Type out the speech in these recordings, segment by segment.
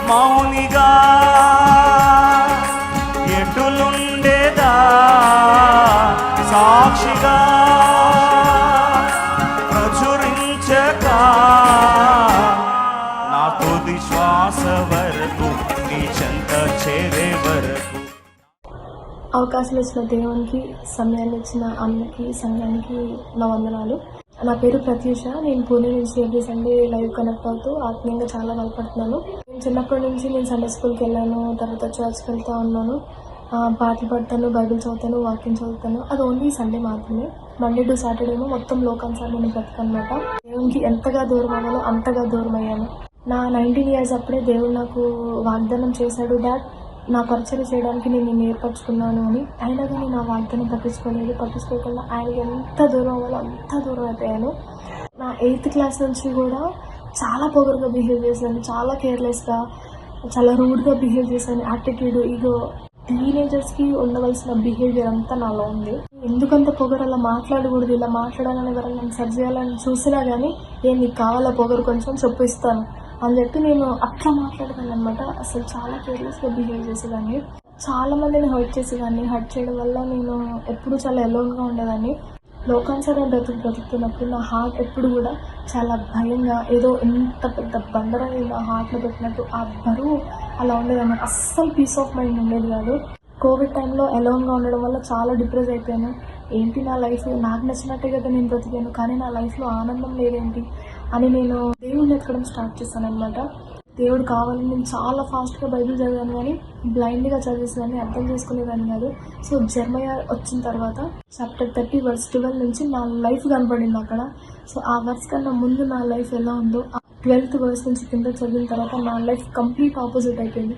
మౌనిగా ఎటులుండేదా సాక్షిగా ప్రచురించక నా తుది శ్వాస వరకు నీ చెంత చేరే వరకు. అవకాశం ఇచ్చిన దేవునికి, సమయాన్ని ఇచ్చిన అన్నకి, సంఘానికి నా వందనాలు. నా పేరు ప్రత్యూష. నేను పూణే నుంచి ఎవ్రీ సండే లైవ్ కనెక్ట్ అవుతూ ఆత్మీయంగా చాలా బలపడుతున్నాను. నేను చిన్నప్పటి నుంచి నేను సండే స్కూల్కి వెళ్ళాను, తర్వాత చర్చ్కి వెళ్తూ ఉన్నాను, పాటలు పాడతాను, బైబిల్ చదువుతాను, వాక్యం చదువుతాను. అది ఓన్లీ సండే మాత్రమే. మండే టు సాటర్డే ఏమో మొత్తం లోకానుసారి నేను బ్రతకనమాట. దేవునికి ఎంతగా దూరం అవ్వాలో అంతగా దూరం అయ్యాను. నా 19 years అప్పుడే దేవుడు నాకు వాగ్దానం చేశాడు దాట్ నా పరిచయం చేయడానికి నేను ఏర్పరచుకున్నాను అని. అయినా కానీ నా వాగ్దానం పట్టించుకోకుండా ఆయనకి ఎంత దూరం అవ్వాలో అంత దూరం అయిపోయాను. నా 8th క్లాస్ నుంచి కూడా చాలా పొగరుగా బిహేవ్ చేశాను, చాలా కేర్లెస్గా, చాలా రూడ్గా బిహేవ్ చేశాను. యాటిట్యూడ్, ఈగో, టీనేజర్స్కి ఉండవలసిన బిహేవియర్ అంతా నాలో ఉంది. ఎందుకంత పొగరు, అలా మాట్లాడకూడదు, ఇలా మాట్లాడాలని ఎవరైనా నన్ను సరి చేయాలని చూసినా కానీ నీకు కావాలా పొగరు కొంచెం చెప్పిస్తాను అని చెప్పి నేను అట్లా మాట్లాడతాను అనమాట. అసలు చాలా కేర్లెస్గా బిహేవ్ చేసేదాన్ని, చాలా మందిని హర్ట్ చేసేదాన్ని. హర్ట్ చేయడం వల్ల నేను ఎప్పుడు చాలా ఎలోన్గా ఉండేదాన్ని. లోకానుసారం బ్రతుకుతున్నప్పుడు నా హార్ట్ ఎప్పుడు కూడా చాలా భయంగా, ఏదో ఎంత పెద్ద బండరాయి నా హార్ట్లో పెట్టినట్టు ఆ బరువు అలా ఉండేదన్నమాట. అస్సలు పీస్ ఆఫ్ మైండ్ ఉండేది కాదు. కోవిడ్ టైంలో ఎలోన్గా ఉండడం వల్ల చాలా డిప్రెస్ అయిపోయాను. ఏంటి నా లైఫ్, నాకు నచ్చినట్టే కదా నేను బ్రతికాను, కానీ నా లైఫ్లో ఆనందం లేదేంటి అని నేను దేవుడిని ఎత్తడం స్టార్ట్ చేశాను అనమాట. దేవుడు కావాలని నేను చాలా ఫాస్ట్గా బైబిల్ చదివాను, కానీ బ్లైండ్గా చదివేసేదాన్ని, అర్థం చేసుకునేదాన్ని కాదు. సో జెర్మయా వచ్చిన తర్వాత చాప్టర్ 30 verse 12 నుంచి నా లైఫ్ కనపడింది అక్కడ. సో ఆ వర్స్ కన్నా ముందు నా లైఫ్ ఎలా ఉందో, ఆ 12th verse నుంచి కింద చదివిన తర్వాత నా లైఫ్ కంప్లీట్ ఆపోజిట్ అయిపోయింది.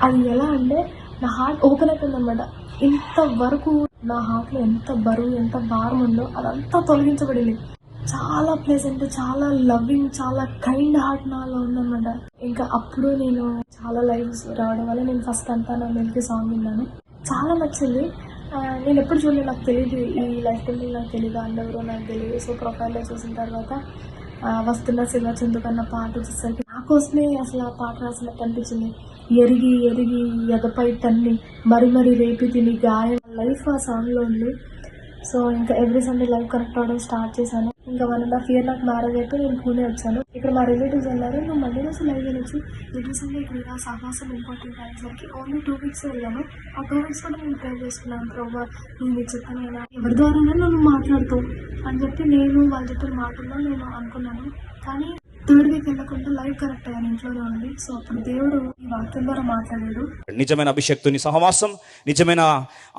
అది ఎలా అంటే నా హార్ట్ ఓపెన్ అయిపోయింది అనమాట. ఇంతవరకు నా హార్ట్లో ఎంత బరువు, ఎంత భారం ఉందో అదంతా తొలగించబడింది. చాలా ప్లెజెంట్, చాలా లవ్వింగ్, చాలా కైండ్ హార్ట్ నాలో ఉందన్నమాట. ఇంకా అప్పుడు నేను చాలా లైవ్స్ రావడం వల్ల నేను ఫస్ట్ అంతా నా మెల్కి సాంగ్ విన్నాను, చాలా నచ్చింది. నేను ఎప్పుడు చూడలేదు, నాకు తెలియదు ఈ లైఫ్ టైంలో, నాకు తెలియదు, అందరూ నాకు తెలియదు. సో ప్రొఫైల్లో చూసిన తర్వాత వస్తున్న శివచందు కన్న పాట వచ్చేసరికి నాకోసమే అసలు ఆ పాట రాసినట్టు అనిపించింది. ఎరిగి ఎరిగి ఎదపై తన్ని మరి రేపి తిని గాయం, లైఫ్ ఆ సాంగ్లో ఉంది. సో ఇంకా ఎవ్రీ సండే లైవ్ కనెక్ట్ అవ్వడం స్టార్ట్ చేశాను. ఇంకా 1.5 year నాకు మ్యారేజ్ అయిపోయి నేను పూణే వచ్చాను. ఇక్కడ మా రిలేటివ్స్ వెళ్ళారు, నువ్వు మండే రోజు లైవ్ వెళ్ళొచ్చు, ఎవ్రీ సండే ఇక్కడ సహవాసం ఇంపార్టెంట్ అనేసరికి ఓన్లీ 2 weeks వెళ్ళాను. ఆ 2 weeks కూడా నేను ట్రై చేసుకున్నాను, ప్రభావ నేను చెప్పాను ఎవరి ద్వారానే నువ్వు మాట్లాడుతావు అని చెప్పి నేను వాళ్ళు చెప్పిన మాటల్లో నేను అనుకున్నాను. కానీ 3rd week వెళ్ళకుండా లైవ్ కనెక్ట్ అయ్యాను ఇంట్లోనే ఉండి. సో అప్పుడు దేవుడు ఈ వాక్యం ద్వారా మాట్లాడాడు. నిజమైన అభిషక్తుని సహవాసం, నిజమైన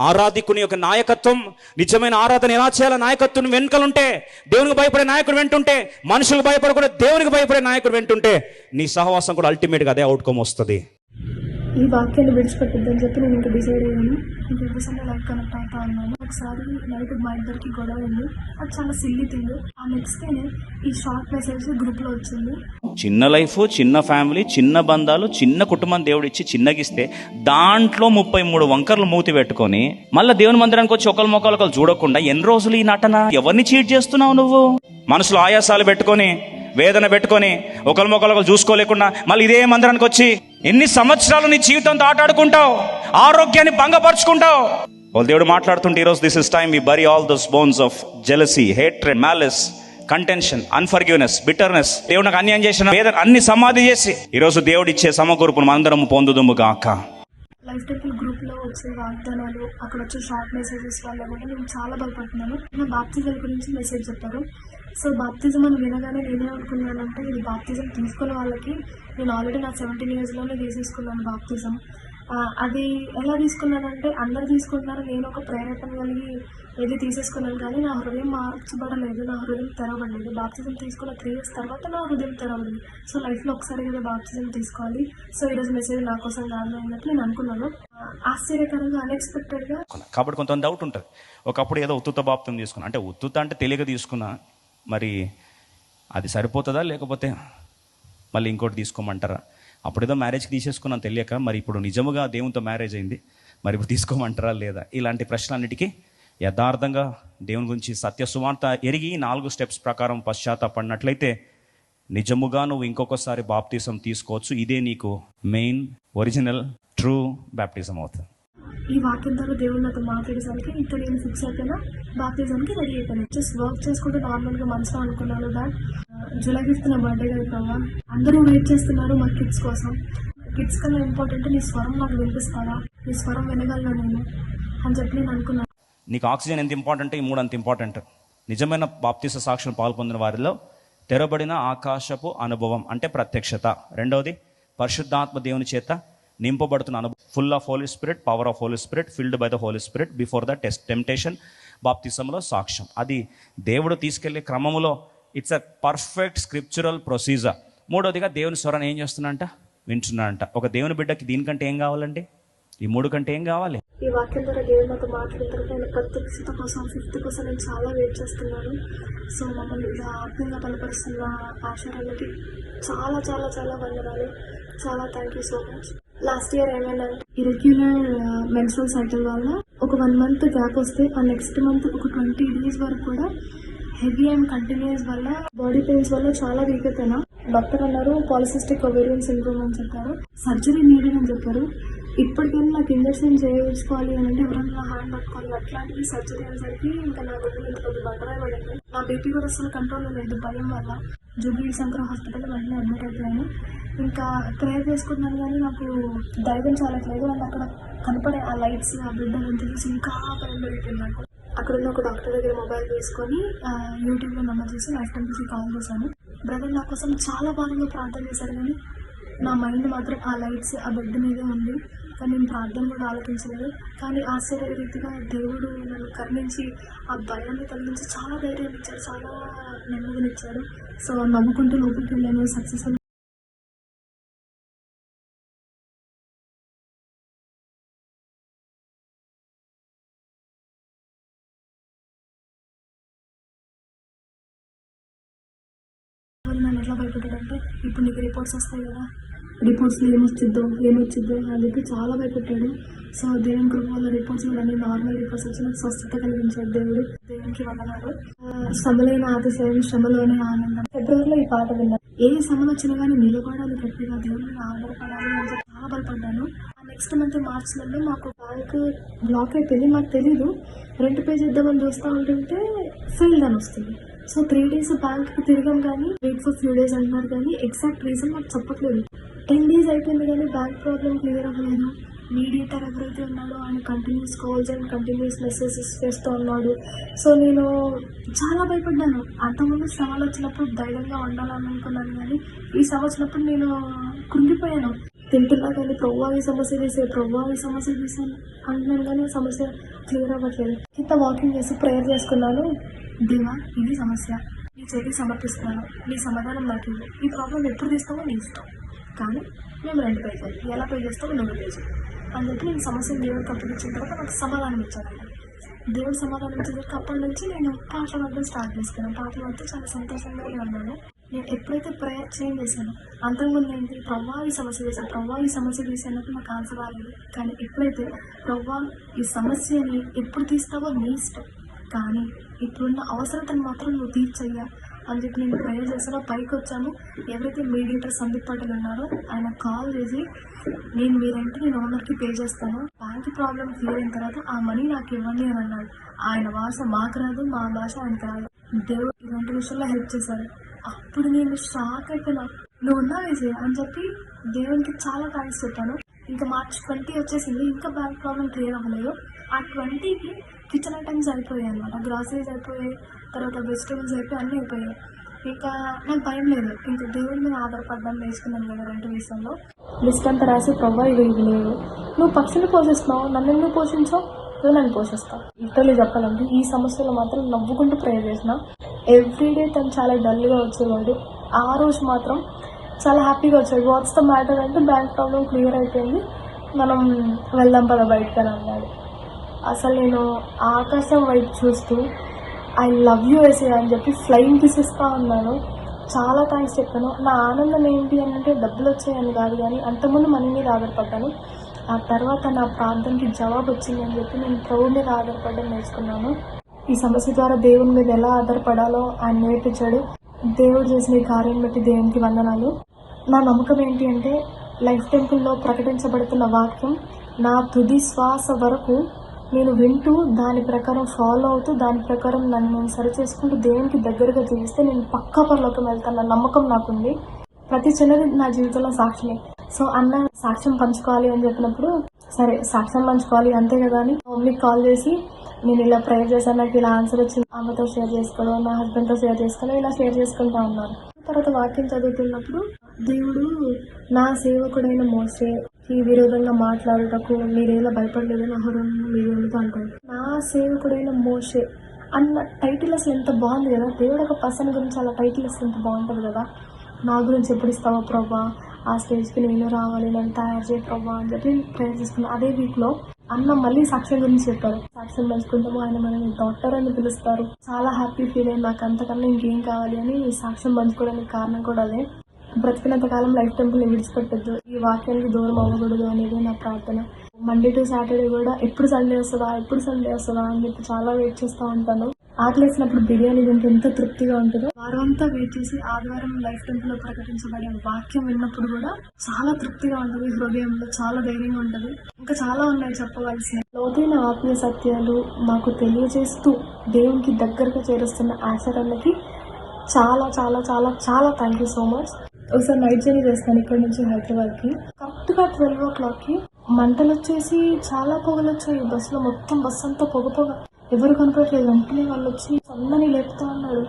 ఆరాధికుని యొక్క నాయకత్వం, నిజమైన ఆరాధన ఎలా చేయాల నాయకత్వం వెనుకలుంటే, దేవునికి భయపడే నాయకుడు వెంటుంటే, మనుషులకు భయపడకుండా దేవునికి భయపడే నాయకుడు వెంటుంటే నీ సహవాసం కూడా అల్టిమేట్గా అదే అవుట్కమ్ వస్తుంది. ఈ వాక్యాన్ని విడిచిపెట్టద్దని చెప్పి నేను ఇంకా డిసైడ్ అయ్యాను. ఇంకా ఎవ్రీ సండే లైవ్ కనెక్ట్ అవుతా ఉన్నాను. ఒకసారి నైట్ మా ఇద్దరికి గొడవ ఉంది, అది చాలా సిల్లీ థింగ్. ఆ నెక్స్ట్ డేనే ఈ షార్ట్ మెసేజ్ గ్రూప్లో వచ్చింది. చిన్న లైఫ్, చిన్న ఫ్యామిలీ, చిన్న బంధాలు, చిన్న కుటుంబం దేవుడు ఇచ్చి చిన్నగిస్తే దాంట్లో 33 వంకర్లు మూతి పెట్టుకొని మళ్ళీ దేవుని మందిరానికి వచ్చి ఒకరి మొక్కలు చూడకుండా ఎన్ని రోజులు ఈ నటన? ఎవరిని చీట్ చేస్తున్నావు నువ్వు? మనసులో ఆయాసాలు పెట్టుకొని, వేదన పెట్టుకొని, ఒకరి మొక్కలు చూసుకోలేకుండా మళ్ళీ ఇదే మందిరానికి వచ్చి ఎన్ని సంవత్సరాలు నీ జీవితంతో ఆటాడుకుంటావు, ఆరోగ్యాన్ని భంగపరుచుకుంటావు. వాళ్ళు దేవుడు మాట్లాడుతుంటే ఈరోజు this is time we bury all those bones of jealousy, hatred, malice, contention, unforgiveness, bitterness. దేవుడు నాకు అన్యాయం చేసిన వేదన అన్ని సమాధి చేసి ఈరోజు దేవుడు ఇచ్చే సమకూర్పును అందరం పొందుదుము గాక. లైఫ్ టైం గ్రూప్లో వచ్చే వాగ్దానాలు, అక్కడ వచ్చే షార్ట్ మెసేజెస్ వల్ల కూడా నేను చాలా భయపడుతున్నాను. నా బాప్తిజం గురించి మెసేజ్ చెప్పారు. సో బాప్తిజం అని వినగానే నేనే అనుకున్నానంటే ఇది బాప్తిజం తీసుకున్న వాళ్ళకి, నేను ఆల్రెడీ నా 17 yearsలోనే తీసేసుకున్నాను బాప్తిజం. అది ఎలా తీసుకున్నానంటే అందరు తీసుకుంటున్నారు, నేను ఒక ప్రేరేపణ కలిగి వెళ్ళి తీసేసుకున్నాను, కానీ నా హృదయం మార్చబడలేదు, నా హృదయం తెరవబడలేదు. బాప్తిజం తీసుకున్న 3 years తర్వాత నా హృదయం తెరవబడింది. సో లైఫ్లో ఒకసారి కదా బాప్తిజం తీసుకోవాలి. సో ఈరోజు మెసేజ్ నా కోసం కాదు అన్నట్టు నేను అనుకున్నాను. ఆశ్చర్యకరంగా, అన్ఎక్స్పెక్టెడ్గా. కాబట్టి కొంత డౌట్ ఉంటుంది. ఒకప్పుడు ఏదో ఉత్తుత బాప్తం తీసుకున్నా, అంటే ఉత్తుత అంటే తెలియక తీసుకున్నా, మరి అది సరిపోతుందా లేకపోతే మళ్ళీ ఇంకోటి తీసుకోమంటారా? అప్పుడేదో మ్యారేజ్కి తీసేసుకున్నాను తెలియక, మరి ఇప్పుడు నిజముగా దేవునితో మ్యారేజ్ అయింది, మరి ఇప్పుడు తీసుకోమంటారా లేదా? ఇలాంటి ప్రశ్నలన్నిటికీ యథార్థంగా దేవుని గురించి సత్య సువార్త ఎరిగి 4 steps ప్రకారం పశ్చాత్తాపడినట్లయితే నిజముగా నువ్వు ఇంకొకసారి బాప్తిజం తీసుకోవచ్చు. ఇదే నీకు మెయిన్ ఒరిజినల్ ట్రూ బాప్టిజం అవుతుంది. ఈ వాక్యం ద్వారా దేవుడు నాతో మాట్లాడేసరికి ఇక్కడ నేను ఫిక్స్ అయిపోయినా బాప్తిజానికి రెడీ అయిపోయాను. జస్ట్ వర్క్ చేసుకుంటూ నార్మల్గా మనసులో అనుకున్నాను దాట్ జూలై 5th నా బర్త్డే కదా, అందరూ వెయిట్ చేస్తున్నారు మా కిడ్స్ కోసం. కిడ్స్ కన్నా ఇంపార్టెంట్ నీ స్వరం నాకు వినిపిస్తారా, నీ స్వరం వినగలను నేను అని చెప్పి నేను అనుకున్నాను. నీకు ఆక్సిజన్ ఎంత ఇంపార్టెంట్, ఈ 3 అంత ఇంపార్టెంట్. నిజమైన బాప్తిస సాక్ష్యం పాల్పొందిన వారిలో తెరబడిన ఆకాశపు అనుభవం అంటే ప్రత్యక్షత. రెండవది పరిశుద్ధాత్మ దేవుని చేత నింపబడుతున్న అనుభవం, full of holy spirit, power of holy spirit, filled by the holy spirit before the temptation. బాప్తిజంలో సాక్ష్యం, అది దేవుడు తీసుకెళ్లే క్రమములో it's a perfect scriptural procedure. మూడవదిగా దేవుని స్వరాన్ని ఏం చేస్తున్నాడంట, వింటున్నాడంట. ఒక దేవుని బిడ్డకి దీనికంటే ఏం కావాలండి, ఈ 3 కంటే ఏం కావాలి? ఈ వాక్యం ద్వారా దేవుడు నాతో మాట్లాడిన తర్వాత నేను ప్రత్యక్షత కోసం 5th కోసం నేను చాలా వెయిట్ చేస్తున్నాను. సో మమ్మల్ని ఇలా ఆత్మీయంగా బలపరుస్తున్న ఆచారాలకి చాలా చాలా చాలా వందనాలు. చాలా thank you so much. Last year ఏమైందంటే ఇరెగ్యులర్ మెన్స్ట్రువల్ సైకిల్ వల్ల ఒక 1 month గ్యాప్ వస్తే ఆ నెక్స్ట్ మంత్ ఒక 20 days వరకు కూడా హెవీ అండ్ కంటిన్యూస్ వల్ల బాడీ పెయిన్స్ వల్ల చాలా వీక్ అయిపోయినా. డాక్టర్ అన్నారు పాలిసిస్టిక్ ఒవేరియన్ సిండ్రోమ్ అని చెప్పారు, సర్జరీ నీడెడ్ అని చెప్పారు. ఇప్పటికైనా నాకు ఇంజక్షన్ చేయించుకోవాలి అని అంటే ఎవరైనా హ్యాండ్ పట్టుకోవాలి, అట్లాంటివి సర్జరీ అనేసరికి ఇంకా నా దగ్గర ఇంత కొద్ది బండరాయి పడింది. నా బీపీ కూడా అసలు కంట్రోల్ లేదు భయం వల్ల. జూబ్లీ శంకర్ హాస్పిటల్ వెంటనే అడ్మిట్ అయిపోయాను. ఇంకా ప్రేయర్ చేసుకుంటున్నాను కానీ నాకు ధైర్యం చాలట్లేదు. అండ్ అక్కడ కనపడే ఆ లైట్స్, ఆ బిడ్డ అంతా చూసి ఇంకా భయం పెరిగిపోయింది నాకు. అక్కడున్న ఒక డాక్టర్ దగ్గర మొబైల్ తీసుకొని యూట్యూబ్లో నమ్మర్ చేసి లైఫ్ టైంకి కాల్ చేశాను. బ్రదర్ నా కోసం చాలా బాగా ప్రార్థన చేశారు కానీ నా మైండ్ మాత్రం ఆ లైట్స్, ఆ బెడ్ మీదే ఉంది. కానీ నేను ప్రార్థన కూడా ఆలోచించలేదు. కానీ ఆశ్చర్య రీతిగా దేవుడు నన్ను కరుణించి ఆ భయాన్ని తొలగించి చాలా ధైర్యం ఇచ్చాడు, చాలా నెమ్మదినిచ్చాడు. సో నమ్ముకుంటూ లోపలికి వెళ్ళాను, సక్సెస్ఫుల్. నన్ను ఎట్లా భయపెట్టాడంటే ఇప్పుడు నీకు రిపోర్ట్స్ వస్తాయి కదా, రిపోర్ట్స్లో ఏమొచ్చిద్దో అని చెప్పి చాలా భయపెట్టాడు. సో దేవుని కృప వల్ల రిపోర్ట్స్ కూడా అన్ని నార్మల్ రిపోర్ట్స్ వచ్చి నాకు స్వస్థత కలిగించాడు దేవుడు. దేవునికి వందనాలు. శ్రమలైన అతిశయం, శ్రమలోనే ఆనందం. ఫిబ్రవరిలో ఈ పాట విన్నాను. ఏ శ్రమలు వచ్చినా కానీ నిలబడాలి, గట్టిగా దేవుని మీద ఆధారపడాలి అని చెప్పి చాలా భయపడ్డాను. నెక్స్ట్ మంత్ మార్చిలో మాకు బ్యాంక్ బ్లాక్ అయిపోయింది. మాకు తెలీదు, రెంట్ పే చేద్దామని చూస్తూ ఉంటుంటే ఫెయిల్డ్ అని వస్తుంది. సో 3 days బ్యాంక్కి తిరిగాం కానీ వెయిట్ ఫర్ ఫ్యూ డేస్ అంటున్నారు కానీ ఎగ్జాక్ట్ రీజన్ మాకు చెప్పట్లేదు. 10 days అయిపోయింది కానీ బ్యాంక్ ప్రాబ్లం క్లియర్ అవ్వలేదు. మీడియేటర్ ఎవరైతే ఉన్నాడో ఆయన continuous calls and continuous messages చేస్తూ ఉన్నాడు. సో నేను చాలా భయపడ్డాను. అంతకుముందు శ్రమలు వచ్చినప్పుడు ధైర్యంగా ఉండాలని అనుకున్నాను కానీ ఈ శ్రమ వచ్చినప్పుడు నేను కృంగిపోయాను. తింటున్నా కానీ ప్రవ్వా ఈ సమస్య తీసాను అంటున్నాను కానీ సమస్య క్లియర్ అవ్వట్లేదు. ఇంత వాకింగ్ చేసి ప్రేయర్ చేసుకున్నాను. దేవా ఇది సమస్య నీ చేతికి సమర్పిస్తున్నాను, నీ సమాధానం నాకు ఇవ్వు. ఈ ప్రాబ్లం ఎప్పుడు తీస్తావో నీ ఇష్టం, కానీ మేము రెంట్ పే చేయాలి, ఎలా పే చేస్తావో నువ్వు పే చేయాలి అని చెప్పి నేను సమస్యను దేవుడికి అప్పగించిన తర్వాత నాకు సమాధానం ఇచ్చారండి. దేవుడు సమాధానం ఇచ్చేసరికి అప్పటి నుంచి నేను పాటలు పాడడం స్టార్ట్ చేసుకున్నాను. పాటలు పాడితే చాలా సంతోషంగానే ఉన్నాను. నేను ఎప్పుడైతే ప్రేయర్ చేంజ్ చేశాను, అంతకుముందు ఏంటి ప్రవ్వా ఈ సమస్య తీసేందుకు నాకు ఆన్సర్ రాలేదు. కానీ ఎప్పుడైతే ప్రవ్వా ఈ సమస్యని ఎప్పుడు తీస్తావో నీ ఇష్టం, కానీ ఇప్పుడున్న అవసరతను మాత్రం నువ్వు తీర్చయ్యా అని చెప్పి నేను ప్రేయర్ చేశాను. పైకి వచ్చాను. ఎవరైతే మీడియేటర్ సందీప్ పాటిల్ ఉన్నారో ఆయన కాల్ చేసి నేను ఓనర్కి పే చేస్తాను, బ్యాంక్ ప్రాబ్లం క్లియర్ అయిన తర్వాత ఆ మనీ నాకు ఇవ్వండి అని అన్నాడు. ఆయన భాష మాకు రాదు, మా భాష ఆయనకు రాదు. దేవుడు ఇలాంటి విషయంలో హెల్ప్ చేశారు. అప్పుడు నేను షాక్ అయిపోయినా. నువ్వు ఉన్నావేసే అని చెప్పి దేవునికి చాలా థ్యాంక్స్ చెప్పాను. ఇంకా March 20 వచ్చేసింది, ఇంకా బ్యాంక్ ప్రాబ్లం క్లియర్ అవ్వలేదు. ఆ 20కి కిచెన్ ఐటమ్స్ అయిపోయాయి అనమాట, గ్రాసరీస్ అయిపోయాయి, తర్వాత వెజిటేబుల్స్ అయిపోయి అన్నీ అయిపోయాయి. ఇంకా నాకు భయం లేదు, ఇంకా దేవుడి మీద ఆధారపడ్డాను నేర్చుకున్నాను కదా రెంట్ విషయంలో. లిస్ట్ అంతా రాసి ప్రవ్వా ఇవి లేవు, నువ్వు పక్షులు పోషిస్తున్నావు, నన్ను ఎందుకు పోషించావు, నువ్వు నన్ను పోషిస్తావు. లిటరల్లీ చెప్పాలంటే ఈ సమస్యలో మాత్రం నవ్వుకుంటూ ప్రేయర్ చేసిన. ఎవ్రీడే తను చాలా డల్గా వచ్చేవాడు, ఆ రోజు మాత్రం చాలా హ్యాపీగా వచ్చాడు. వాట్స్ ద మ్యాటర్ అంటే బ్యాంక్ ప్రాబ్లం క్లియర్ అయిపోయింది, మనం వెళ్దాం పద బయటకు అని అన్నాడు. అసలు నేను ఆకాశం వైపు చూస్తూ ఐ లవ్ యూ ఏసే అని చెప్పి ఫ్లయింగ్ కిసిస్తూ ఉన్నాను. చాలా థ్యాంక్స్ చెప్పాను. నా ఆనందం ఏంటి అని అంటే డబ్బులు వచ్చాయని కాదు, కానీ అంతకుముందు మనీ మీద ఆధారపడ్డాను. ఆ తర్వాత నా ప్రార్థనకి జవాబు వచ్చిందని చెప్పి నేను ప్రభు మీద ఆధారపడడం నేర్చుకున్నాను. ఈ సమస్య ద్వారా దేవుని మీద ఎలా ఆధారపడాలో ఆయన నేర్పించాడు. దేవుడు చేసిన ఈ కార్యం బట్టి దేవునికి వందనాలు. నా నమ్మకం ఏంటి అంటే, లైఫ్ టెంపుల్లో ప్రకటించబడుతున్న వాక్యం నా తుది శ్వాస వరకు నేను వింటూ దాని ప్రకారం ఫాలో అవుతూ దాని ప్రకారం నన్ను నేను సరి చేసుకుంటూ దేవునికి దగ్గరగా జీవిస్తే నేను పక్కా పరలోకం వెళ్తాను. నమ్మకం నాకుంది. ప్రతి చిన్నది నా జీవితంలో సాక్ష్యమే. సో అన్న సాక్ష్యం పంచుకోవాలి అని చెప్పినప్పుడు, సరే సాక్ష్యం పంచుకోవాలి అంతే కదా అని మమ్మీకి కాల్ చేసి, నేను ఇలా ప్రేయర్ చేశాను, నాకు ఇలా ఆన్సర్ వచ్చింది, అమ్మతో షేర్ చేసుకోవడం, నా హస్బెండ్తో షేర్ చేసుకోవడం, ఇలా షేర్ చేసుకుంటా ఉన్నాను. తర్వాత వాక్యం చదువుతున్నప్పుడు దేవుడు నా సేవకుడైన మోషేకి విరోధంగా మాట్లాడుటకు మీరేలా భయపడలేదు నా హృదయం మీరేమితో అంటాడు. నా సేవకుడైన మోషే అన్న టైటిల్ అసలు ఎంత బాగుంది కదా. దేవుడు ఒక పర్సన్ గురించి అలా టైటిల్ అసలు ఎంత బాగుంటుంది కదా. నా గురించి ఎప్పుడు ఇస్తావా ప్రభా, ఆ స్టేజ్కి నేను రావాలి, నన్ను తయారు చేయ ప్రభా అని చెప్పి ప్రేయర్ చేసుకున్నాను. అదే వీక్లో అన్న మళ్ళీ సాక్ష్యం గురించి చెప్పారు. సాక్ష్యం పంచుకుంటాము, ఆయన మనల్ని డాక్టర్ అని పిలుస్తారు. చాలా హ్యాపీ ఫీల్ అయ్యి నాకు అంతకన్నా ఇంకేం కావాలి అని సాక్ష్యం పంచుకోవడానికి కారణం కూడా అదే. బ్రతికినంత కాలం లైఫ్ టెంపుల్ని విడిచిపెట్టద్దు, ఈ వాక్యానికి దూరం అవ్వకూడదు అనేది నా ప్రార్థన. మండే టు సాటర్డే కూడా ఎప్పుడు సండే వస్తుందా అని చెప్పి చాలా వెయిట్ చేస్తూ ఉంటాను. ఆకలేసినప్పుడు బిర్యానీ తింటే ఎంత తృప్తిగా ఉంటుందో, వారం అంతా వెయిట్ చేసి ఆదివారం లైఫ్ టెంపుల్ లో ప్రకటించబడే వాక్యం విన్నప్పుడు కూడా చాలా తృప్తిగా ఉంటుంది. హృదయంలో చాలా ధైర్యంగా ఉంటుంది. ఇంకా చాలా ఉన్నాయి చెప్పవలసిన లోతైన ఆత్మీయ సత్యాలు మాకు తెలియజేస్తూ దేవునికి దగ్గరగా చేరుస్తున్న ఆచరణకి చాలా చాలా చాలా చాలా థ్యాంక్ యూ సో మచ్. ఒకసారి నైట్ జర్నీ చేస్తాను ఇక్కడ నుంచి హైదరాబాద్కి. కరెక్ట్గా 12 o'clockకి మంటలు వచ్చేసి చాలా పొగలు వచ్చాయి. బస్సులో మొత్తం బస్సు అంతా పొగ, ఎవరు కనపడట్లేదు. వెంటనే వాళ్ళు వచ్చి సన్నని లేపుతా ఉన్నారు.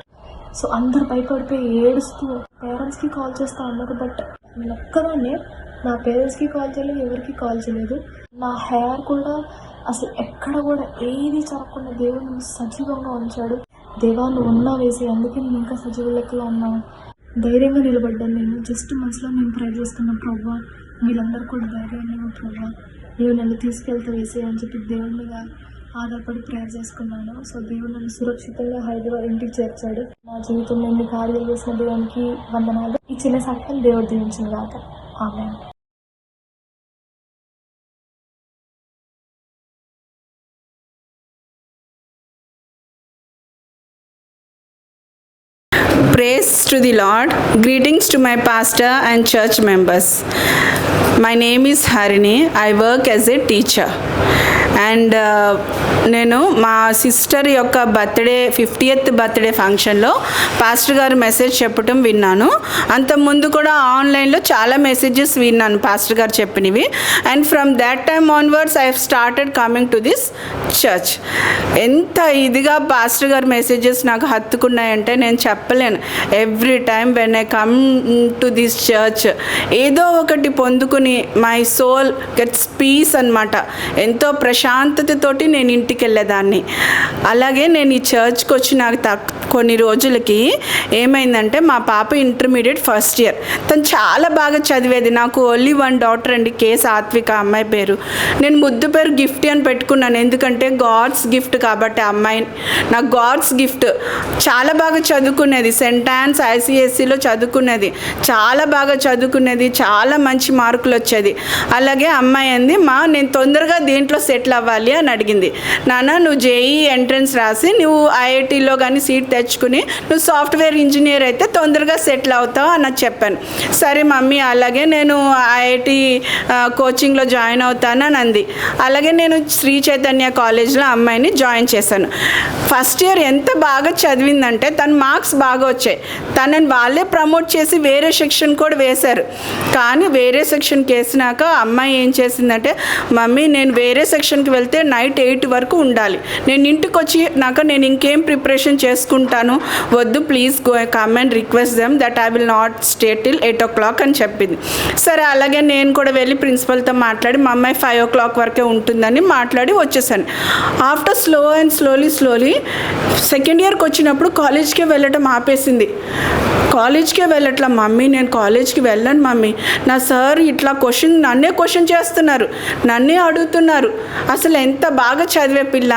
సో అందరు భయపడిపోయి ఏడుస్తూ పేరెంట్స్కి కాల్ చేస్తూ ఉన్నారు. బట్ నేను ఒక్కదాన్నే, నా పేరెంట్స్కి కాల్ చేయలేదు, ఎవరికి కాల్ చేయలేదు. నా హెయిర్ కూడా అసలు ఎక్కడ కూడా ఏది జరగకుండా దేవుడు సజీవంగా ఉంచాడు. దేవా నువ్వు ఉన్నా వేసి, అందుకే నేను ఇంకా సజీవ లెక్కలో ఉన్నాను. ధైర్యంగా నిలబడ్డాను. నేను జస్ట్ మనసులో నేను ప్రేర్ చేసుకున్న ప్రభా, వీళ్ళందరూ కూడా ధైర్యంగా ప్రభా నీవు నన్ను తీసుకెళ్తూ వేసి అని చెప్పి దేవుడి మీద ఆధారపడి ప్రేయర్ చేసుకున్నాను. సో దేవుడు నన్ను సురక్షితంగా హైదరాబాద్ ఇంటికి చేర్చాడు. నా జీవితంలో ఎన్ని కార్యాలు చేసిన దేవునికి వందనాలు. ఈ చిన్న సాక్ష్యం దేవుడు దీవించిన గాక. ఆమేన్. Praise to the Lord. Greetings to my pastor and church members. My name is Harini. I work as a teacher. And నేను మా సిస్టర్ యొక్క 50th బర్త్డే ఫంక్షన్లో పాస్టర్ గారు మెసేజ్ చెప్పడం విన్నాను. అంతకుముందు కూడా ఆన్లైన్లో చాలా మెసేజెస్ విన్నాను పాస్టర్ గారు చెప్పినవి. And from that time onwards I have started coming to this church. ఎంత ఇదిగా పాస్టర్ గారు మెసేజెస్ నాకు హత్తుకున్నాయంటే నేను చెప్పలేను. Every time when I come to this church ఏదో ఒకటి పొందుకుని మై సోల్ గెట్స్ పీస్ అన్నమాట. ఎంతో ప్రశాంతతతోటి నేను ఇంటికి వెళ్ళేదాన్ని. అలాగే నేను ఈ చర్చ్కి వచ్చి నాకు కొన్ని రోజులకి ఏమైందంటే, మా పాప ఇంటర్మీడియట్ ఫస్ట్ ఇయర్. తను చాలా బాగా చదివేది. నాకు ఓన్లీ 1 డాటర్ అండి, కే సాత్విక అమ్మాయి పేరు. నేను ముద్దు పేరు గిఫ్టీ అని పెట్టుకున్నాను, ఎందుకంటే గాడ్స్ గిఫ్ట్ కాబట్టి. అమ్మాయి నాకు గాడ్స్ గిఫ్ట్. చాలా బాగా చదువుకునేది, సెంట్ ఆన్స్ ICSEలో చదువుకునేది, చాలా బాగా చదువుకునేది, చాలా మంచి మార్కులు వచ్చేది. అలాగే అమ్మాయి అంది, నేను తొందరగా దేంట్లో సెటిల్ అవ్వాలి అని అడిగింది. నాన్న నువ్వు JEE ఎంట్రన్స్ రాసి నువ్వు IITలో కానీ సీట్ తెచ్చుకుని నువ్వు సాఫ్ట్వేర్ ఇంజనీర్ అయితే తొందరగా సెటిల్ అవుతావు అని చెప్పాను. సరే మమ్మీ అలాగే నేను IIT కోచింగ్లో జాయిన్ అవుతానని అంది. అలాగే నేను శ్రీ చైతన్య కాలేజ్లో అమ్మాయిని జాయిన్ చేశాను. ఫస్ట్ ఇయర్ ఎంత బాగా చదివిందంటే తన మార్క్స్ బాగా వచ్చాయి. తనని వాళ్ళే ప్రమోట్ చేసి వేరే సెక్షన్ కూడా వేశారు. కానీ వేరే సెక్షన్కి వేసినాక అమ్మాయి ఏం చేసిందంటే, మమ్మీ నేను వేరే సెక్షన్కి వెళ్తే నైట్ 8 వరకు ఉండాలి, నేను ఇంటికి వచ్చి నేను ఇంకేం ప్రిపరేషన్ చేసుకుంటాను, వద్దు please go come and request them that I will not stay till 8 o'clock అని చెప్పింది. సరే అలాగే నేను కూడా వెళ్ళి ప్రిన్సిపల్తో మాట్లాడి మా అమ్మాయి 5 o'clock వరకే ఉంటుందని మాట్లాడి వచ్చేసాను. ఆఫ్టర్ స్లోలీ సెకండ్ ఇయర్కి వచ్చినప్పుడు కాలేజ్కే వెళ్ళటం ఆపేసింది. కాలేజ్కే వెళ్ళట్లా మమ్మీ, నేను కాలేజ్కి వెళ్ళను మమ్మీ, నా సార్ ఇట్లా నన్నే క్వశ్చన్ చేస్తున్నారు, నన్నే అడుగుతున్నారు. అసలు ఎంత బాగా చదివే పిల్ల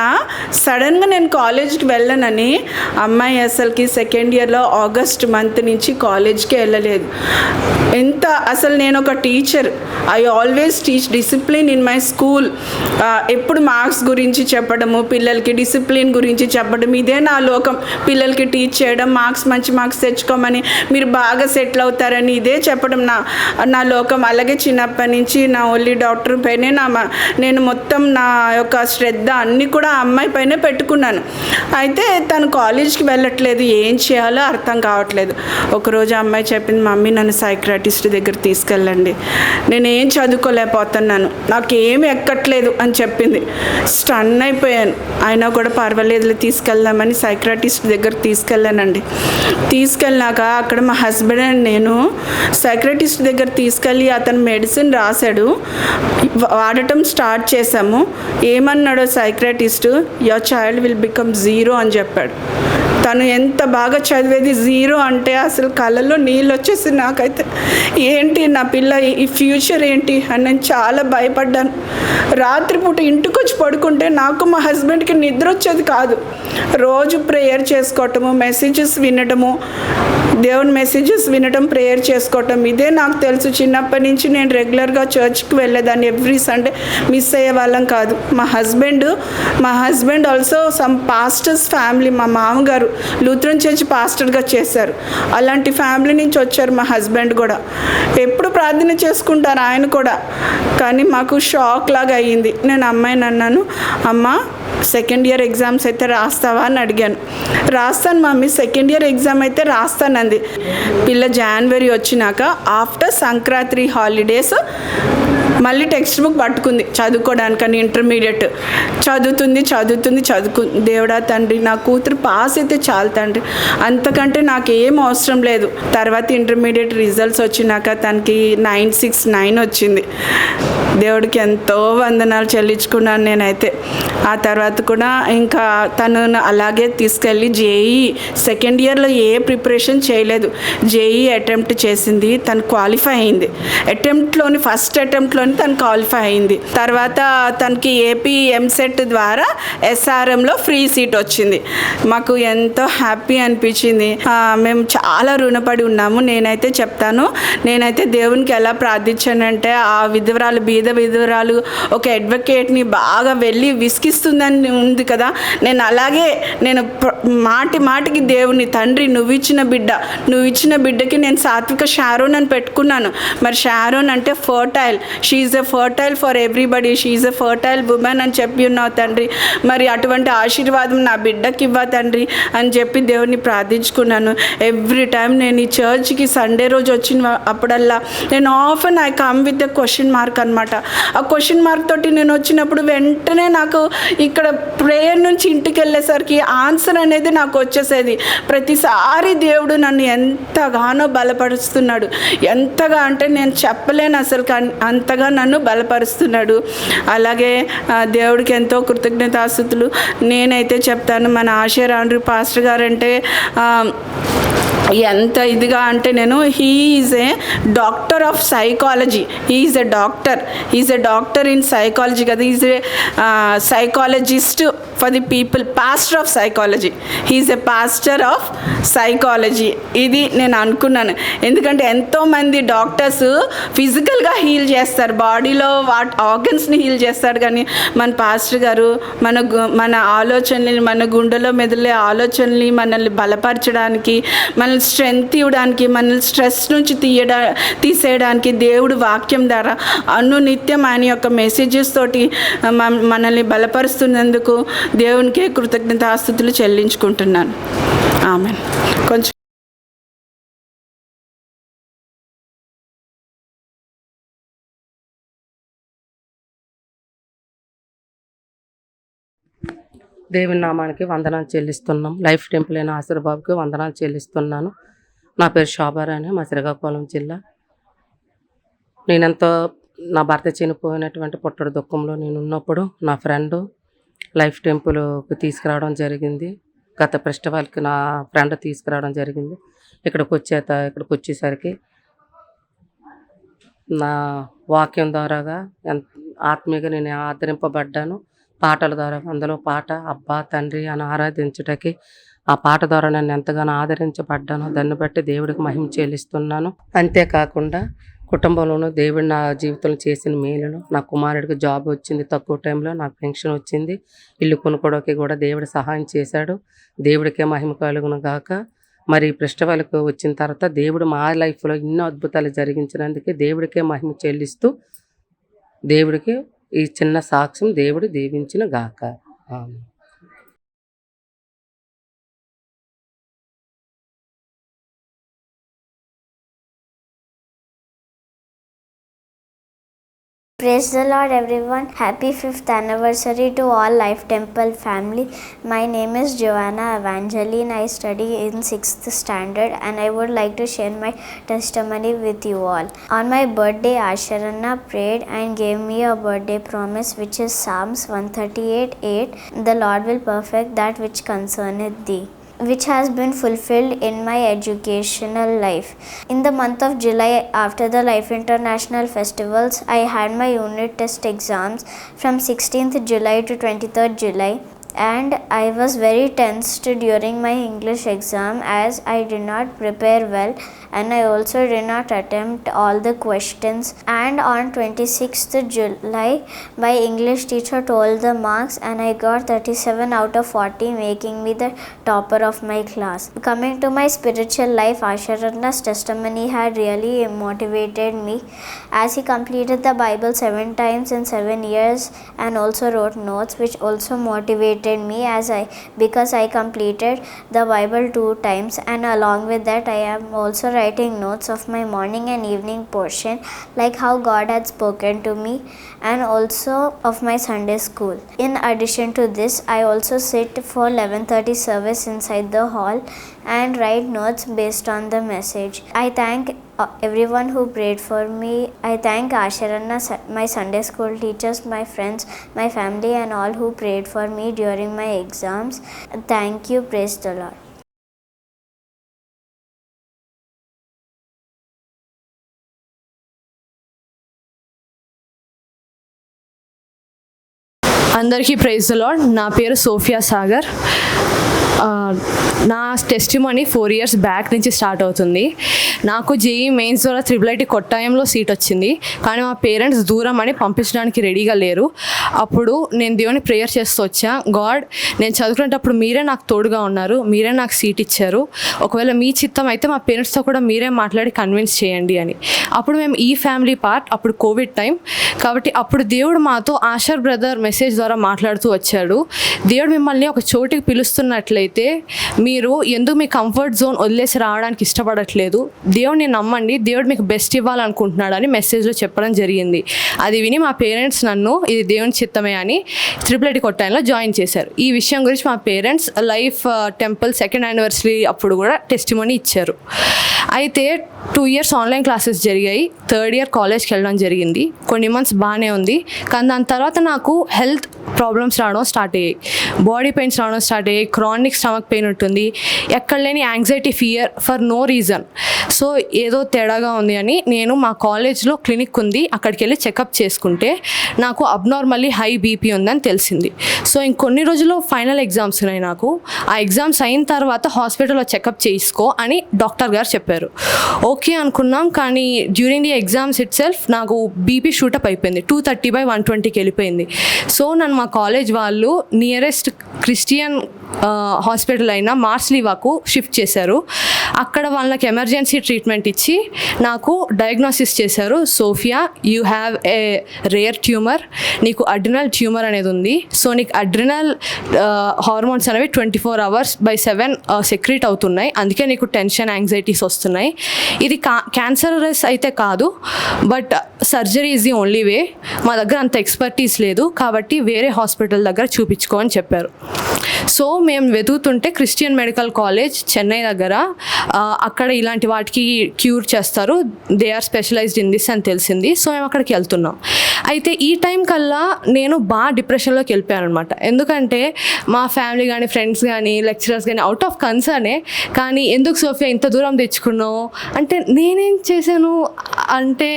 సడన్గా నేను కాలేజ్కి వెళ్ళనని అమ్మాయి అసలుకి సెకండ్ ఇయర్లో ఆగస్ట్ మంత్ నుంచి కాలేజ్కి వెళ్ళలేదు. అసలు నేను ఒక teacher, I always teach discipline in my school. ఎప్పుడు మార్క్స్ గురించి చెప్పడము, పిల్లలకి డిసిప్లిన్ గురించి చెప్పడం, ఇదే నా లోకం. పిల్లలకి టీచ్ చేయడం, మంచి మార్క్స్ తెచ్చుకోమని, మీరు బాగా సెటిల్ అవుతారని ఇదే చెప్పడం నా లోకం. అలాగే చిన్నప్పటి నుంచి నా ఓన్లీ డాక్టర్ పైనే నేను మొత్తం నా యొక్క శ్రద్ధ అన్నీ కూడా అమ్మాయి పైనే పెట్టుకున్నాను. అయితే తను కాలేజ్కి వెళ్ళట్లేదు, ఏం చేయాలో అర్థం కావట్లేదు. ఒకరోజు అమ్మాయి చెప్పింది, మమ్మీ నన్ను సైక్రాటిస్ట్ దగ్గర తీసుకెళ్ళండి, నేనేం చదువుకోలేకపోతున్నాను, నాకు ఏమి ఎక్కట్లేదు అని చెప్పింది. స్టన్ అయిపోయాను. అయినా కూడా పర్వాలేదు తీసుకెళ్దామని సైక్రాటిస్ట్ దగ్గర తీసుకెళ్ళానండి. తీసుకెళ్ళినాక అక్కడ మా హస్బెండ్ అండ్ నేను సైక్రాటిస్ట్ దగ్గర తీసుకెళ్ళి అతను మెడిసిన్ రాశాడు, వాడటం స్టార్ట్ చేసాము. ఏమన్నాడో psychiatrist, your child will become 0 అని చెప్పాడు. తను ఎంత బాగా చదివేది, 0 అంటే అసలు కళ్ళల్లో నీళ్ళు వచ్చేసి నాకైతే ఏంటి నా పిల్ల ఈ ఫ్యూచర్ ఏంటి అని నేను చాలా భయపడ్డాను. రాత్రిపూట ఇంటికి వచ్చి పడుకుంటే నాకు మా హస్బెండ్కి నిద్ర వచ్చేది కాదు. రోజు ప్రేయర్ చేసుకోవటము, మెసేజెస్ వినడము, దేవుని మెసేజెస్ వినడం, ప్రేయర్ చేసుకోవటం, ఇదే నాకు తెలుసు. చిన్నప్పటి నుంచి నేను రెగ్యులర్గా చర్చ్కి వెళ్ళేదాన్ని, ఎవ్రీ సండే మిస్ అయ్యే వాళ్ళం కాదు. మా husband also some pastors family, మా మామగారు లూథరన్ చర్చ్ పాస్టర్గా చేశారు. అలాంటి ఫ్యామిలీ నుంచి వచ్చారు మా హస్బెండ్ కూడా. ఎప్పుడు ప్రార్థన చేసుకుంటారు ఆయన కూడా. కానీ మాకు షాక్ లాగా అయ్యింది. నేను అమ్మాయిని అన్నాను, అమ్మ సెకండ్ ఇయర్ ఎగ్జామ్స్ అయితే రాస్తావా అని అడిగాను. రాస్తాను మమ్మీ, సెకండ్ ఇయర్ ఎగ్జామ్ అయితే రాస్తానంది. పిల్ల జనవరి వచ్చినాక ఆఫ్టర్ సంక్రాంతి హాలిడేస్ మళ్ళీ టెక్స్ట్ బుక్ పట్టుకుంది చదువుకోవడానికని. ఇంటర్మీడియట్ చదువుతుంది. దేవుడా తండ్రి, నా కూతురు పాస్ అయితే చాలు తండ్రి, అంతకంటే నాకు ఏం అవసరం లేదు. తర్వాత ఇంటర్మీడియట్ రిజల్ట్స్ వచ్చినాక తనకి 969 వచ్చింది. దేవుడికి ఎంతో వందనాలు చెల్లించుకున్నాను నేనైతే. ఆ తర్వాత కూడా ఇంకా తను అలాగే తీసుకెళ్ళి జేఈ సెకండ్ ఇయర్లో ఏ ప్రిపరేషన్ చేయలేదు, జేఈ అటెంప్ట్ చేసింది, తను క్వాలిఫై అయింది. ఫస్ట్ అటెంప్ట్లోని తను క్వాలిఫై అయింది. తర్వాత తనకి ఏపీ ఎంసెట్ ద్వారా ఎస్ఆర్ఎంలో ఫ్రీ సీట్ వచ్చింది. మాకు ఎంతో హ్యాపీ అనిపించింది. మేము చాలా రుణపడి ఉన్నాము. నేనైతే చెప్తాను, నేనైతే దేవునికి ఎలా ప్రార్థించానంటే, ఆ బీద విధవరాలు ఒక అడ్వకేట్ని బాగా వెళ్ళి విసిగిస్తుందని ఉంది కదా, నేను అలాగే మాటికి దేవుని, తండ్రి నువ్వు ఇచ్చిన బిడ్డకి నేను సాత్విక షారోన్ అని పెట్టుకున్నాను. మరి షారోన్ అంటే fertile, she's a fertile for everybody, she's a fertile woman అని చెప్పి ఉన్నావు తండ్రి. మరి అటువంటి ఆశీర్వాదం నా బిడ్డకి ఇవ్వ తండ్రి అని చెప్పి దేవుని ప్రార్థించుకున్నాను. ఎవ్రీ టైం నేను ఈ చర్చ్కి సండే రోజు వచ్చిన అప్పుడల్లా నేను often I come with a question mark అనమాట. ఆ క్వశ్చన్ మార్క్ తోటి నేను వచ్చినప్పుడు వెంటనే నాకు ఇక్కడ ప్రేయర్ నుంచి ఇంటికి వెళ్ళేసరికి ఆన్సర్ అనేది నాకు వచ్చేసేది. ప్రతిసారి దేవుడు నన్ను ఎంతగానో బలపరుస్తున్నాడు. ఎంతగా అంటే నేను చెప్పలేను అసలు, అంతగా నన్ను బలపరుస్తున్నాడు. అలాగే దేవుడికి ఎంతో కృతజ్ఞతాస్తుతులు. నేనైతే చెప్తాను, మన ఆశీర్ ఆండ్రూ పాస్టర్ గారంటే ఎంత ఇదిగా అంటే, నేను he's a doctor of psychology, he's a doctor in psychology కదా, is a psychologist for the people, pastor of psychology, he's a pastor of psychology. ఇది నేను అనుకున్నాను. ఎందుకంటే ఎంతోమంది డాక్టర్స్ ఫిజికల్గా హీల్ చేస్తారు, బాడీలో ఆర్గన్స్ని హీల్ చేస్తారు. కానీ మన పాస్టర్ గారు మన ఆలోచనల్ని, మన గుండెలో మెదిలే ఆలోచనల్ని మనల్ని బలపరచడానికి, మనల్ని స్ట్రెంగ్త్ ఇవ్వడానికి, మనల్ని స్ట్రెస్ నుంచి తీసేయడానికి దేవుడు వాక్యం ద్వారా అనునిత్యం ఆయన యొక్క మెసేజెస్ తోటి మనల్ని బలపరుస్తున్నందుకు దేవునికే కృతజ్ఞతాస్తుతులు చెల్లించుకుంటున్నాను. ఆమెన్. కొంచెం దేవుని నామానికి వందనాలు చెల్లిస్తున్నాం. లైఫ్ టెంపుల్ అయిన ఆశీర్బాబుకి వందనాలు చెల్లిస్తున్నాను. నా పేరు శోభారాణి, మా శ్రీకాకుళం జిల్లా. నేనెంతో నా భర్త చనిపోయినటువంటి పుట్టడు దుఃఖంలో నేను ఉన్నప్పుడు నా ఫ్రెండ్ లైఫ్ టెంపుల్కి తీసుకురావడం జరిగింది. గత ఫెస్టివల్కి నా ఫ్రెండ్ తీసుకురావడం జరిగింది. ఇక్కడికి వచ్చేసరికి నా వాక్యం ద్వారాగా ఆత్మీయంగా నేను ఆదరింపబడ్డాను. పాటల ద్వారా, అందులో పాట అబ్బా తండ్రి అని ఆరాధించుటకి ఆ పాట ద్వారా నన్ను ఎంతగానో ఆదరించబడ్డాను. దాన్ని బట్టి దేవుడికి మహిమ చెల్లిస్తున్నాను. అంతేకాకుండా కుటుంబంలోనూ దేవుడు నా జీవితంలో చేసిన మేలును, నా కుమారుడికి జాబ్ వచ్చింది, తక్కువ టైంలో నాకు పెన్షన్ వచ్చింది, ఇల్లు కొనుక్కోవడానికి కూడా దేవుడు సహాయం చేశాడు. దేవుడికే మహిమ కలుగును గాక. మరి ఫెస్టివల్కి వచ్చిన తర్వాత దేవుడు మా లైఫ్లో ఎన్నో అద్భుతాలు జరిగించినందుకే దేవుడికే మహిమ చెల్లిస్తూ దేవుడికి ఈ చిన్న సాక్ష్యం దేవుడు దీవించిన గాక. ఆమేన్. Praise the Lord, everyone. Happy 5th anniversary to all Life Temple family. My name is Joanna Evangeline. I study in 6th standard and I would like to share my testimony with you all. On my birthday, Asharanna prayed and gave me a birthday promise, which is Psalms 138:8. The Lord will perfect that which concerneth thee, which has been fulfilled in my educational life. In the month of July, after the Life International festivals, I had my unit test exams from 16th July to 23rd July. And I was very tensed during my English exam as I did not prepare well and I also did not attempt all the questions. And on 26th July, my English teacher told the marks and I got 37 out of 40, making me the topper of my class. Coming to my spiritual life, Asharanna's testimony had really motivated me as he completed the Bible 7 times in 7 years and also wrote notes, which also motivated me because I completed the Bible 2 times, and along with that I am also writing notes of my morning and evening portion, like how God had spoken to me, and also of my Sunday school. In addition to this, I also sit for 11:30 service inside the hall and write notes based on the message. I thank everyone who prayed for me. I thank Asharanna, my Sunday school teachers, my friends, my family and all who prayed for me during my exams. Thank you. Praise the Lord. అందరికీ praise the lord. నా పేరు Sophia Sagar. నా testimony 4 years back నుంచి start అవుతుంది. నాకు JEE mains ద్వారా IIIT కొట్టాయంలో seat వచ్చింది, కానీ మా పేరెంట్స్ దూరం అని పంపించడానికి రెడీగా లేరు. అప్పుడు నేను దేవుని ప్రేయర్ చేస్తూ వచ్చా, గాడ్ నేను చదువుకునేటప్పుడు మీరే నాకు తోడుగా ఉన్నారు, మీరే నాకు సీట్ ఇచ్చారు, ఒకవేళ మీ చిత్తం అయితే మా పేరెంట్స్తో కూడా మీరే మాట్లాడి కన్విన్స్ చేయండి అని. అప్పుడు మేము ఈ ఫ్యామిలీ పార్ట్, అప్పుడు కోవిడ్ టైం కాబట్టి అప్పుడు దేవుడు మాతో ఆషర్ బ్రదర్ మెసేజ్ ద్వారా మాట్లాడుతూ వచ్చాడు. దేవుడు మిమ్మల్ని ఒక చోటికి పిలుస్తున్నట్లయితే మీరు ఎందుకు మీ కంఫర్ట్ జోన్ వదిలేసి రావడానికి ఇష్టపడట్లేదు, దేవుడిని నమ్మండి, దేవుడు మీకు బెస్ట్ ఇవ్వాలనుకుంటున్నాడు అని మెసేజ్లో చెప్పడం జరిగింది. అది విని మా పేరెంట్స్ నన్ను ఇది దేవుని చిత్తమే అని IIIT కొట్టాయంలో జాయిన్ చేశారు. ఈ విషయం గురించి మా parents life temple 2nd anniversary అప్పుడు కూడా టెస్టిమనీ ఇచ్చారు. అయితే 2 years ఆన్లైన్ క్లాసెస్ జరిగాయి. 3rd year కాలేజ్కి వెళ్ళడం జరిగింది. కొన్ని మంత్స్ బాగానే ఉంది, కానీ దాని తర్వాత నాకు హెల్త్ ప్రాబ్లమ్స్ రావడం స్టార్ట్ అయ్యాయి, బాడీ పెయిన్స్ రావడం స్టార్ట్ అయ్యాయి, క్రానిక్ స్టమక్ పెయిన్ ఉంటుంది, ఎక్కడ లేని anxiety, fear for no reason. So ఏదో తేడాగా ఉంది అని నేను మా కాలేజ్లో క్లినిక్ ఉంది, అక్కడికి వెళ్ళి చెకప్ చేసుకుంటే నాకు అబ్నార్మల్లీ హై బీపీ ఉందని తెలిసింది. సో ఇంకొన్ని రోజుల్లో ఫైనల్ ఎగ్జామ్స్ ఉన్నాయి నాకు. ఆ ఎగ్జామ్స్ అయిన తర్వాత హాస్పిటల్లో చెకప్ చేసుకో అని డాక్టర్ గారు చెప్పారు. ఓకే అనుకున్నాం, కానీ during the exams it self నాకు బీపీ షూటప్ అయిపోయింది, 230/120కి వెళ్ళిపోయింది. సో నన్ను మా కాలేజ్ వాళ్ళు నియరెస్ట్ క్రిస్టియన్ హాస్పిటల్ అయిన మార్స్లీవాకు షిఫ్ట్ చేశారు. అక్కడ వాళ్ళకి ఎమర్జెన్సీ ట్రీట్మెంట్ ఇచ్చి నాకు డయాగ్నోసిస్ చేశారు, Sophia you have a rare tumour, నీకు అడ్రినల్ ట్యూమర్ అనేది ఉంది. సో నీకు అడ్రినల్ హార్మోన్స్ అనేవి 24 hours/7 సెక్రీట్ అవుతున్నాయి, అందుకే నీకు టెన్షన్, యాంగ్జైటీస్ వస్తున్నాయి. ఇది క్యాన్సరస్ అయితే కాదు, but surgery is the only way, మా దగ్గర అంత ఎక్స్పర్టీస్ లేదు కాబట్టి వేరే హాస్పిటల్ దగ్గర చూపించుకో అని చెప్పారు. సో మేము వెతుకుతుంటే క్రిస్టియన్ మెడికల్ కాలేజ్ చెన్నై దగ్గర అక్కడ ఇలాంటి వాటికి క్యూర్ చేస్తారు, they are specialised in this అని తెలిసింది. సో మేము అక్కడికి వెళ్తున్నాం. అయితే ఈ టైం కల్లా నేను బాగా డిప్రెషన్లోకి వెళ్ళిపోయాను అనమాట. ఎందుకంటే మా ఫ్యామిలీ కానీ ఫ్రెండ్స్ కానీ లెక్చరర్స్ కానీ అవుట్ ఆఫ్ కన్సర్నే, కానీ ఎందుకు సోఫియా ఇంత దూరం తెచ్చుకున్నావు అంటే నేనేం చేశాను అంటే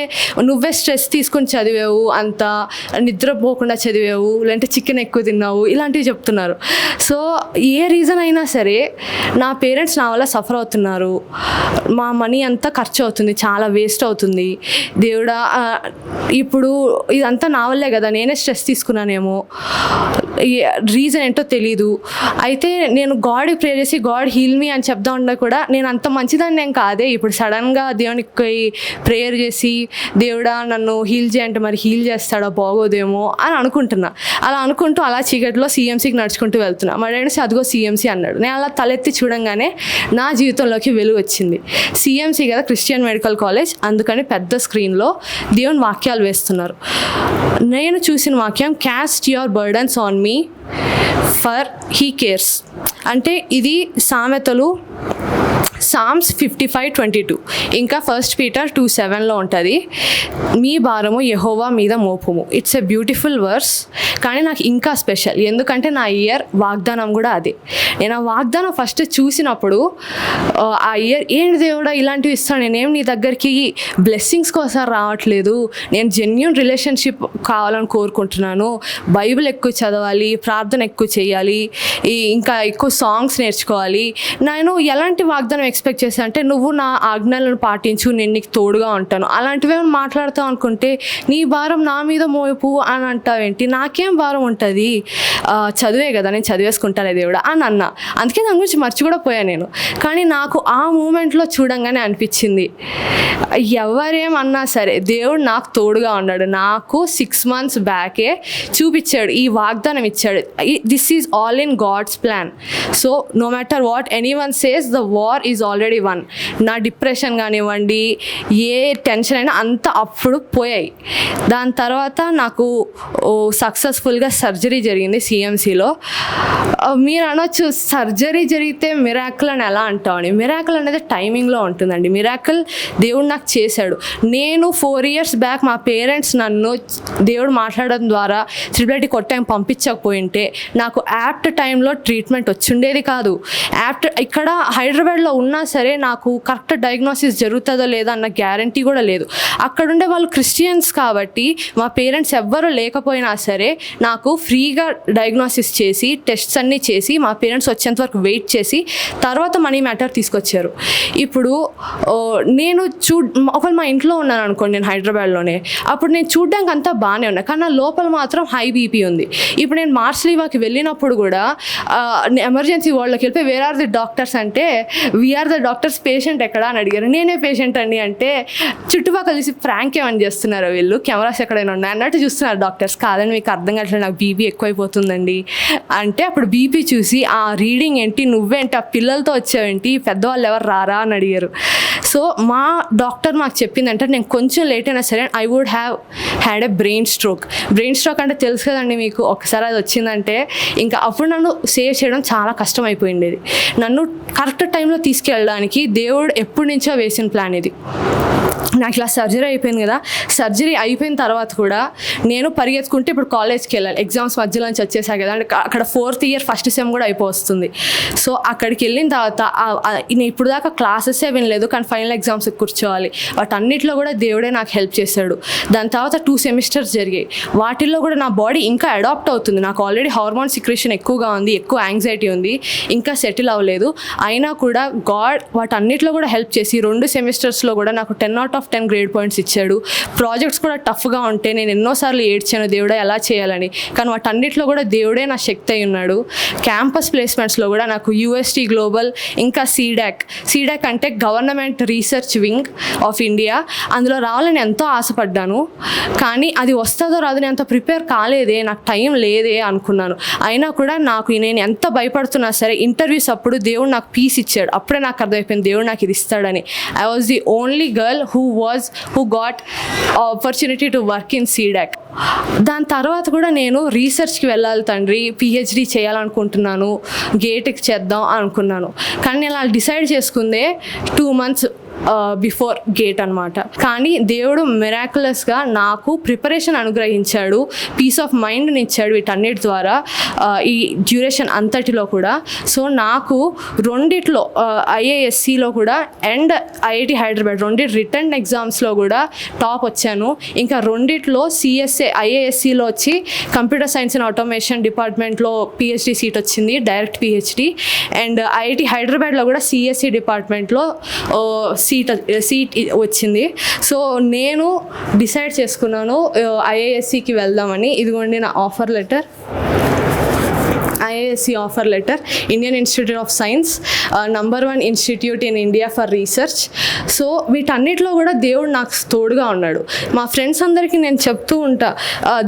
నువ్వే స్ట్రెస్ తీసుకొని చదివావు, అంత నిద్రపోకుండా చదివావు, లేదంటే చికెన్ ఎక్కువ తిన్నావు, ఇలాంటివి చెప్తున్నారు. సో ఏ రీజన్ అయినా సరే నా పేరెంట్స్ నా వల్ల సఫర్ అవుతున్నారు, మా మనీ అంతా ఖర్చు అవుతుంది, చాలా వేస్ట్ అవుతుంది. దేవుడా ఇప్పుడు ఇదంతా నా వల్లే కదా, నేనే స్ట్రెస్ తీసుకున్నానేమో, రీజన్ ఏంటో తెలీదు. అయితే నేను గాడ్కి ప్రే చేసి గాడ్ హీల్ మీ అని చెప్తా ఉన్నా కూడా నేను అంత మంచిదాన్ని ఏం కాదే. ఇప్పుడు సడన్గా దేవునికి ప్రేయర్ చేసి దేవుడా నన్ను హీల్ చేయంటే మరి హీల్ చేస్తాడా, బాగోదేమో అని అనుకుంటున్నా. అలా అనుకుంటూ అలా చీకట్లో సిఎంసీకి నడుచుకుంటూ వెళ్తున్నా. మా డాడీ అదిగో సిఎంసీ అన్నాడు. నేను అలా తలెత్తి చూడంగానే నా జీవితంలోకి వెలుగు వచ్చింది. సిఎంసీ కదా, క్రిస్టియన్ మెడికల్ కాలేజ్, అందుకని పెద్ద స్క్రీన్లో దేవుని వాక్యాలు వేస్తున్నారు. నేను చూసిన వాక్యం caste your burdens on me for he cares అంటే ఇది సామెతలు సామ్స్ 55:22 ఇంకా 1 Peter 2:7లో ఉంటుంది. మీ భారము యెహోవా మీద మోపుము. It's a beautiful verse. కానీ నాకు ఇంకా స్పెషల్, ఎందుకంటే నా ఇయర్ వాగ్దానం కూడా అదే. నేను ఆ వాగ్దానం ఫస్ట్ చూసినప్పుడు ఆ ఇయర్ ఏంటి దేవుడా ఇలాంటివి ఇస్తాను, నేనేం నీ దగ్గరికి బ్లెస్సింగ్స్ కోసం రావట్లేదు, నేను జెన్యూన్ రిలేషన్షిప్ కావాలని కోరుకుంటున్నాను, బైబిల్ ఎక్కువ చదవాలి, ప్రార్థన ఎక్కువ చేయాలి, ఇంకా ఎక్కువ సాంగ్స్ నేర్చుకోవాలి. నేను ఎలాంటి వాగ్దానం ఎక్స్పెక్ట్ చేశాను అంటే నువ్వు నా ఆజ్ఞలను పాటించు, నేను నీకు తోడుగా ఉంటాను, అలాంటివి ఏమైనా మాట్లాడుతావు అనుకుంటే నీ భారం నా మీద మోపు అని అంటావేంటి, నాకేం భారం ఉంటుంది, చదివే కదా నేను చదివేసుకుంటానే దేవుడా అని అన్నా. అందుకే దాని గురించి మర్చి కూడా పోయాను నేను. కానీ నాకు ఆ మూమెంట్లో చూడంగానే అనిపించింది ఎవరేమన్నా సరే దేవుడు నాకు తోడుగా ఉన్నాడు. నాకు 6 months బ్యాకే చూపించాడు, ఈ వాగ్దానం ఇచ్చాడు. This is all in God's plan. So no matter what anyone says the war is already won. నా డిప్రెషన్ కానివ్వండి, ఏ టెన్షన్ అయినా అంతా అప్పుడు పోయాయి. దాని తర్వాత నాకు సక్సెస్ఫుల్గా సర్జరీ జరిగింది సిఎంసీలో. మీరు అనొచ్చు సర్జరీ జరిగితే మిరాకిల్ అని ఎలా అంటామని. మిరాకిల్ అనేది టైమింగ్లో ఉంటుందండి. మిరాకిల్ దేవుడు నాకు చేశాడు. నేను 4 years బ్యాక్ మా పేరెంట్స్ నన్ను దేవుడు మాట్లాడడం ద్వారా ట్రిపుల్ కొట్టాం పంపించకపోయింటే నాకు యాప్ట్ టైంలో ట్రీట్మెంట్ వచ్చిండేది కాదు. యాప్ట్ ఇక్కడ హైదరాబాద్లో ఉన్నా సరే నాకు కరెక్ట్ డయాగ్నోసిస్ జరుగుతుందో లేదా అన్న గ్యారంటీ కూడా లేదు. అక్కడుండే వాళ్ళు క్రిస్టియన్స్ కాబట్టి మా పేరెంట్స్ ఎవ్వరూ లేకపోయినా సరే నాకు ఫ్రీగా డయాగ్నోసిస్ చేసి టెస్ట్స్ అన్నీ చేసి మా పేరెంట్స్ వచ్చేంత వరకు వెయిట్ చేసి తర్వాత మనీ మ్యాటర్ తీసుకొచ్చారు. ఇప్పుడు నేను ఒకవేళ మా ఇంట్లో ఉన్నాను అనుకోండి, నేను హైదరాబాద్లోనే, అప్పుడు నేను చూడ్డానికి అంతా బాగానే ఉన్నా, కానీ నా లోపల మాత్రం హై బీపీ ఉంది. ఇప్పుడు నేను మార్స్లీవాకి వెళ్ళినప్పుడు కూడా ఎమర్జెన్సీ వార్డులోకి వెళ్ళిపోయి వేర్ ఆర్ ది డాక్టర్స్ అంటే వీఆర్ ద డాక్టర్స్, పేషెంట్ ఎక్కడా అని అడిగారు. నేనే పేషెంట్ అండి అంటే చుట్టుపక్కల కలిసి ఫ్రాంక్ ఏమని చేస్తున్నారు వీళ్ళు, కెమెరాస్ ఎక్కడైనా ఉన్నాయి అన్నట్టు చూస్తున్నారు డాక్టర్స్. కాదని మీకు అర్థం కావట్లేదు, నాకు బీపీ ఎక్కువైపోతుందండి అంటే అప్పుడు బీపీ చూసి ఆ రీడింగ్ ఏంటి, నువ్వేంటి, ఆ పిల్లలతో వచ్చావేంటి, పెద్దవాళ్ళు ఎవరు రారా అని అడిగారు. సో మా డాక్టర్ మాకు చెప్పిందంటే నేను కొంచెం లేట్ అయినా సరే I would have had a brain stroke. Brain stroke అంటే తెలుసు కదండి మీకు, ఒకసారి అది వచ్చిందంటే ఇంకా అప్పుడు నన్ను సేవ్ చేయడం చాలా కష్టం అయిపోయిండేది. నన్ను కరెక్ట్ టైంలో తీసుకెళ్ళడానికి దేవుడు ఎప్పటి నుంచో వేసిన ప్లాన్ ఇది. నాకు ఇలా సర్జరీ అయిపోయింది కదా, సర్జరీ అయిపోయిన తర్వాత కూడా నేను పరిగెత్తుకుంటే ఇప్పుడు కాలేజ్కి వెళ్ళాలి, ఎగ్జామ్స్ మధ్యలో నుంచి వచ్చేసా కదా, అంటే అక్కడ 4th year ఫస్ట్ సెమ్ కూడా అయిపోతుంది. సో అక్కడికి వెళ్ళిన తర్వాత నేను ఇప్పుడు దాకా క్లాసెసే వినలేదు, కానీ ఫైనల్ ఎగ్జామ్స్కి కూర్చోవాలి. వాటన్నిటిలో కూడా దేవుడే నాకు హెల్ప్ చేశాడు. దాని తర్వాత 2 semesters జరిగాయి. వాటిల్లో కూడా నా బాడీ ఇంకా అడాప్ట్ అవుతుంది. నాకు ఆల్రెడీ హార్మోన్ సిక్రేషన్ ఎక్కువగా ఉంది, ఎక్కువ యాంగ్జైటీ ఉంది, ఇంకా సెటిల్ అవ్వలేదు. అయినా కూడా గాడ్ వాటన్నిటిలో కూడా హెల్ప్ చేసి 2 సెమిస్టర్స్లో కూడా నాకు 10 out of 10 grade points ఇచ్చాడు. ప్రాజెక్ట్స్ కూడా టఫ్గా ఉంటే నేను ఎన్నోసార్లు ఏడ్చాను దేవుడా ఎలా చేయాలని, కానీ వాటన్నిటిలో కూడా దేవుడే నా శక్తి అయి ఉన్నాడు. క్యాంపస్ ప్లేస్మెంట్స్లో కూడా నాకు UST గ్లోబల్ ఇంకా సీడాక్ అంటే government research wing of India, అందులో రావాలని ఎంతో ఆశపడ్డాను. కానీ అది వస్తుందో రాదు నేను అంత ప్రిపేర్ కాలేదే, నాకు టైం లేదే అనుకున్నాను. అయినా కూడా నేను ఎంత భయపడుతున్నా సరే ఇంటర్వ్యూస్ అప్పుడు దేవుడు నాకు పీస్ ఇచ్చాడు. అప్పుడే నాకు అర్థమైపోయింది దేవుడు నాకు ఇది ఇస్తాడని. I was the only girl who got opportunity to work in CDAC. దాని తర్వాత కూడా నేను రీసెర్చ్కి వెళ్ళాలి తండ్రి, పిహెచ్డి చేయాలనుకుంటున్నాను, గేట్కి చేద్దాం అనుకున్నాను. కానీ నేను అలా డిసైడ్ చేసుకుందే 2 months బిఫోర్ గేట్ అనమాట. కానీ దేవుడు మిరాకులస్గా నాకు ప్రిపరేషన్ అనుగ్రహించాడు, పీస్ ఆఫ్ మైండ్ని ఇచ్చాడు వీటన్నిటి ద్వారా ఈ డ్యూరేషన్ అంతటిలో కూడా. సో నాకు రెండిట్లో ఐఏఎస్సిలో కూడా అండ్ ఐఐటి హైదరాబాద్ రెండిటి రిటర్న్ ఎగ్జామ్స్లో కూడా టాప్ వచ్చాను. ఇంకా రెండిట్లో సిఎస్ఏ ఐఏఎస్సిలో వచ్చి కంప్యూటర్ సైన్స్ అండ్ ఆటోమేషన్ డిపార్ట్మెంట్లో పిహెచ్డి సీట్ వచ్చింది, డైరెక్ట్ పిహెచ్డి. అండ్ ఐఐటి హైదరాబాద్లో కూడా సిఎస్సి డిపార్ట్మెంట్లో సీట్ వచ్చింది. సో నేను డిసైడ్ చేసుకున్నాను ఐఏఎస్సికి వెళ్దామని. ఇదిగోండి నా offer letter, IASc offer letter, Indian institute of science, number 1 institute in India for research. So వీటన్నిటిలో కూడా దేవుడు నాకు తోడుగా ఉన్నాడు. మా ఫ్రెండ్స్ అందరికీ నేను చెప్తూ ఉంటా,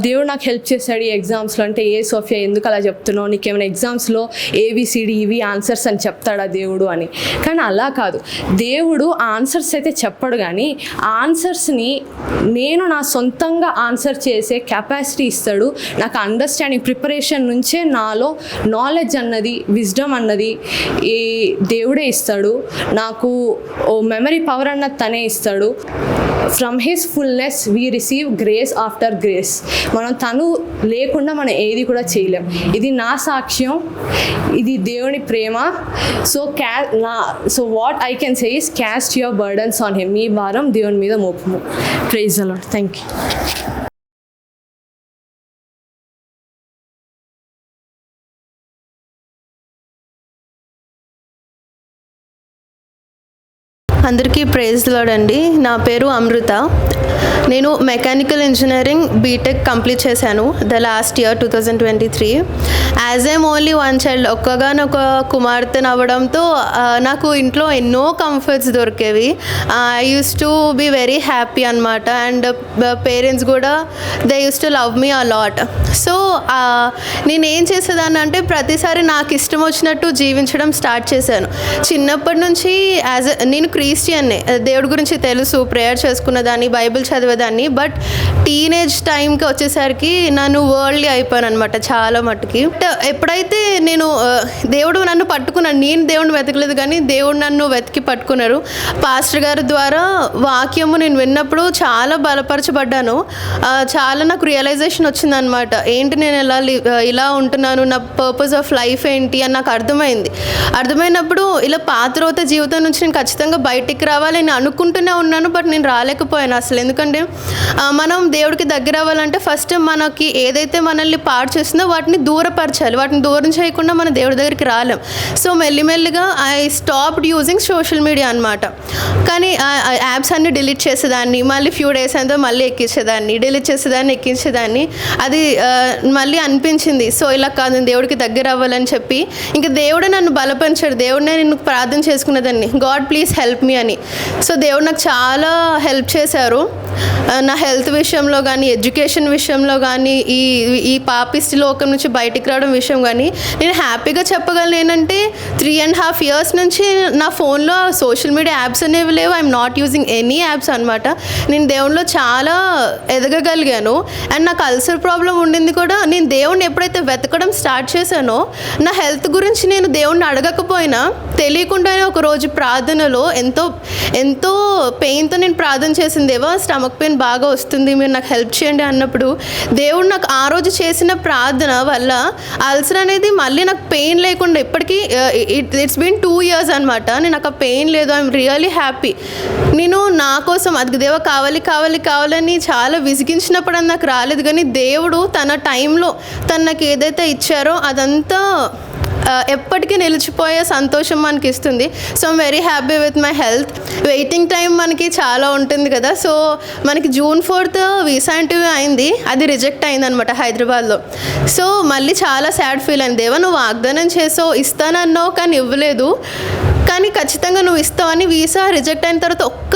దేవుడు నాకు హెల్ప్ చేశాడు ఈ ఎగ్జామ్స్లో. అంటే ఏ సోఫియా ఎందుకు అలా చెప్తున్నావు, నీకేమైనా ఎగ్జామ్స్లో ఏబిసిడి ఇవి ఆన్సర్స్ అని చెప్తాడా దేవుడు అని. కానీ అలా కాదు, దేవుడు ఆన్సర్స్ అయితే చెప్పడు, కానీ ఆన్సర్స్ని నేను నా సొంతంగా ఆన్సర్ చేసే కెపాసిటీ ఇస్తాడు. నాకు అండర్స్టాండింగ్ ప్రిపరేషన్ నుంచే నాలో నాలెడ్జ్ అన్నది, విజ్డమ్ అన్నది ఈ దేవుడే ఇస్తాడు. నాకు మెమరీ పవర్ అన్నది తనే ఇస్తాడు. From his fullness we receive grace after grace. మనం తను లేకుండా మనం ఏది కూడా చేయలేం. ఇది నా సాక్ష్యం, ఇది దేవుని ప్రేమ. So what I can say is cast your burdens on him. మీ భారం దేవుని మీద మోపము. Praise the lord. Thank you. అందరికీ ప్రైజ్ ది లార్డ్ అండి. నా పేరు అమృత. నేను మెకానికల్ ఇంజనీరింగ్ బీటెక్ కంప్లీట్ చేశాను the last year 2023. As I'm only 1 child, ఒక్కగానొక కుమార్తెను అవ్వడంతో నాకు ఇంట్లో ఎన్నో కంఫర్ట్స్ దొరికేవి. I used to be very happy అనమాట. అండ్ పేరెంట్స్ కూడా they used to love me a lot. So నేనేం చేసేదాన్ని అంటే ప్రతిసారి నాకు ఇష్టం వచ్చినట్టు జీవించడం స్టార్ట్ చేశాను. చిన్నప్పటి నుంచి నేను క్రిస్టియన్నే, దేవుడి గురించి తెలుసు, ప్రేయర్ చేసుకున్నదాన్ని, బైబిల్ చదివేదాన్ని. బట్ టీనేజ్ టైంకి వచ్చేసరికి నన్ను వరల్డ్లీ అయిపోయాను అనమాట చాలా మట్టుకి. ఎప్పుడైతే నేను దేవుడు నన్ను పట్టుకున్నాను, నేను దేవుడిని వెతకలేదు కానీ దేవుడు నన్ను వెతికి పట్టుకున్నారు. పాస్టర్ గారి ద్వారా వాక్యము నేను విన్నప్పుడు చాలా బలపరచబడ్డాను. చాలా నాకు రియలైజేషన్ వచ్చిందనమాట. ఏంటి నేను ఇలా ఉంటున్నాను, నా పర్పస్ ఆఫ్ లైఫ్ ఏంటి అని నాకు అర్థమైనప్పుడు ఇలా పాత్రోత జీవితం నుంచి నేను ఖచ్చితంగా బయటికి రావాలి నేను అనుకుంటూనే ఉన్నాను. బట్ నేను రాలేకపోయాను అసలు. ఎందుకంటే మనం దేవుడికి దగ్గర అవ్వాలంటే ఫస్ట్ మనకి ఏదైతే మనల్ని పాడు చేస్తుందో వాటిని దూరపరచాలి. వాటిని దూరం చేయకుండా మనం దేవుడి దగ్గరికి రాలేం. సో మెల్లిమెల్లిగా I stopped using social media అనమాట. కానీ యాప్స్ అన్ని డిలీట్ చేసేదాన్ని, మళ్ళీ ఫ్యూ డేస్ అంతా మళ్ళీ ఎక్కించేదాన్ని, డిలీట్ చేసేదాన్ని, ఎక్కించేదాన్ని. అది మళ్ళీ అనిపించింది సో ఇలా కాదు, నేను దేవుడికి దగ్గర అవ్వాలని చెప్పి ఇంకా దేవుడే నన్ను బలపరిచాడు. దేవుడినే నేను ప్రార్థన చేసుకునేదాన్ని, గాడ్ ప్లీజ్ హెల్ప్ మీ అని. సో దేవుడు నాకు చాలా హెల్ప్ చేశారు. నా హెల్త్ విషయంలో కానీ, ఎడ్యుకేషన్ విషయంలో కానీ, ఈ పాపిష్టి లోకం నుంచి బయటికి రావడం విషయం కానీ నేను హ్యాపీగా చెప్పగలను. ఏంటంటే 3.5 years నుంచి నా ఫోన్లో సోషల్ మీడియా యాప్స్ అనేవి లేవు. I'm not using any apps అనమాట. నేను దేవునిలో చాలా ఎదగగలిగాను. అండ్ నాకు అల్సర్ ప్రాబ్లం ఉండింది కూడా. నేను దేవుడిని ఎప్పుడైతే వెతకడం స్టార్ట్ చేశానో నా హెల్త్ గురించి నేను దేవుడిని అడగకపోయినా తెలియకుండానే ఒకరోజు ప్రార్థనలో ఎంతో పెయిన్తో నేను ప్రార్థన చేసింది, దేవా స్టమక్ పెయిన్ బాగా వస్తుంది, మీరు నాకు హెల్ప్ చేయండి అన్నప్పుడు దేవుడు నాకు ఆ రోజు చేసిన ప్రార్థన వల్ల అల్సర్ అనేది మళ్ళీ నాకు పెయిన్ లేకుండా ఇప్పటికీ ఇట్స్ బీన్ 2 years అనమాట. నేను నాకు ఆ పెయిన్ లేదు. I'm really happy. నేను నా కోసం అది దేవా కావాలని చాలా విసిగించినప్పుడు అది నాకు రాలేదు. కానీ దేవుడు తన టైంలో నాకు ఏదైతే ఇచ్చారో అదంతా ఎప్పటికీ నిలిచిపోయే సంతోషం మనకి ఇస్తుంది. So I'm very happy with my health. Waiting time మనకి చాలా ఉంటుంది కదా. సో మనకి June 4th వీసా ఇంటర్వ్యూ అయింది, అది రిజెక్ట్ అయింది అనమాట హైదరాబాద్లో. సో మళ్ళీ చాలా సాడ్ ఫీల్ అయింది. దేవా నువ్వు వాగ్దానం చేసావు, ఇస్తానన్నావు కానీ ఇవ్వలేదు. కానీ ఖచ్చితంగా నువ్వు ఇస్తావని వీసా రిజెక్ట్ అయిన తర్వాత ఒక్క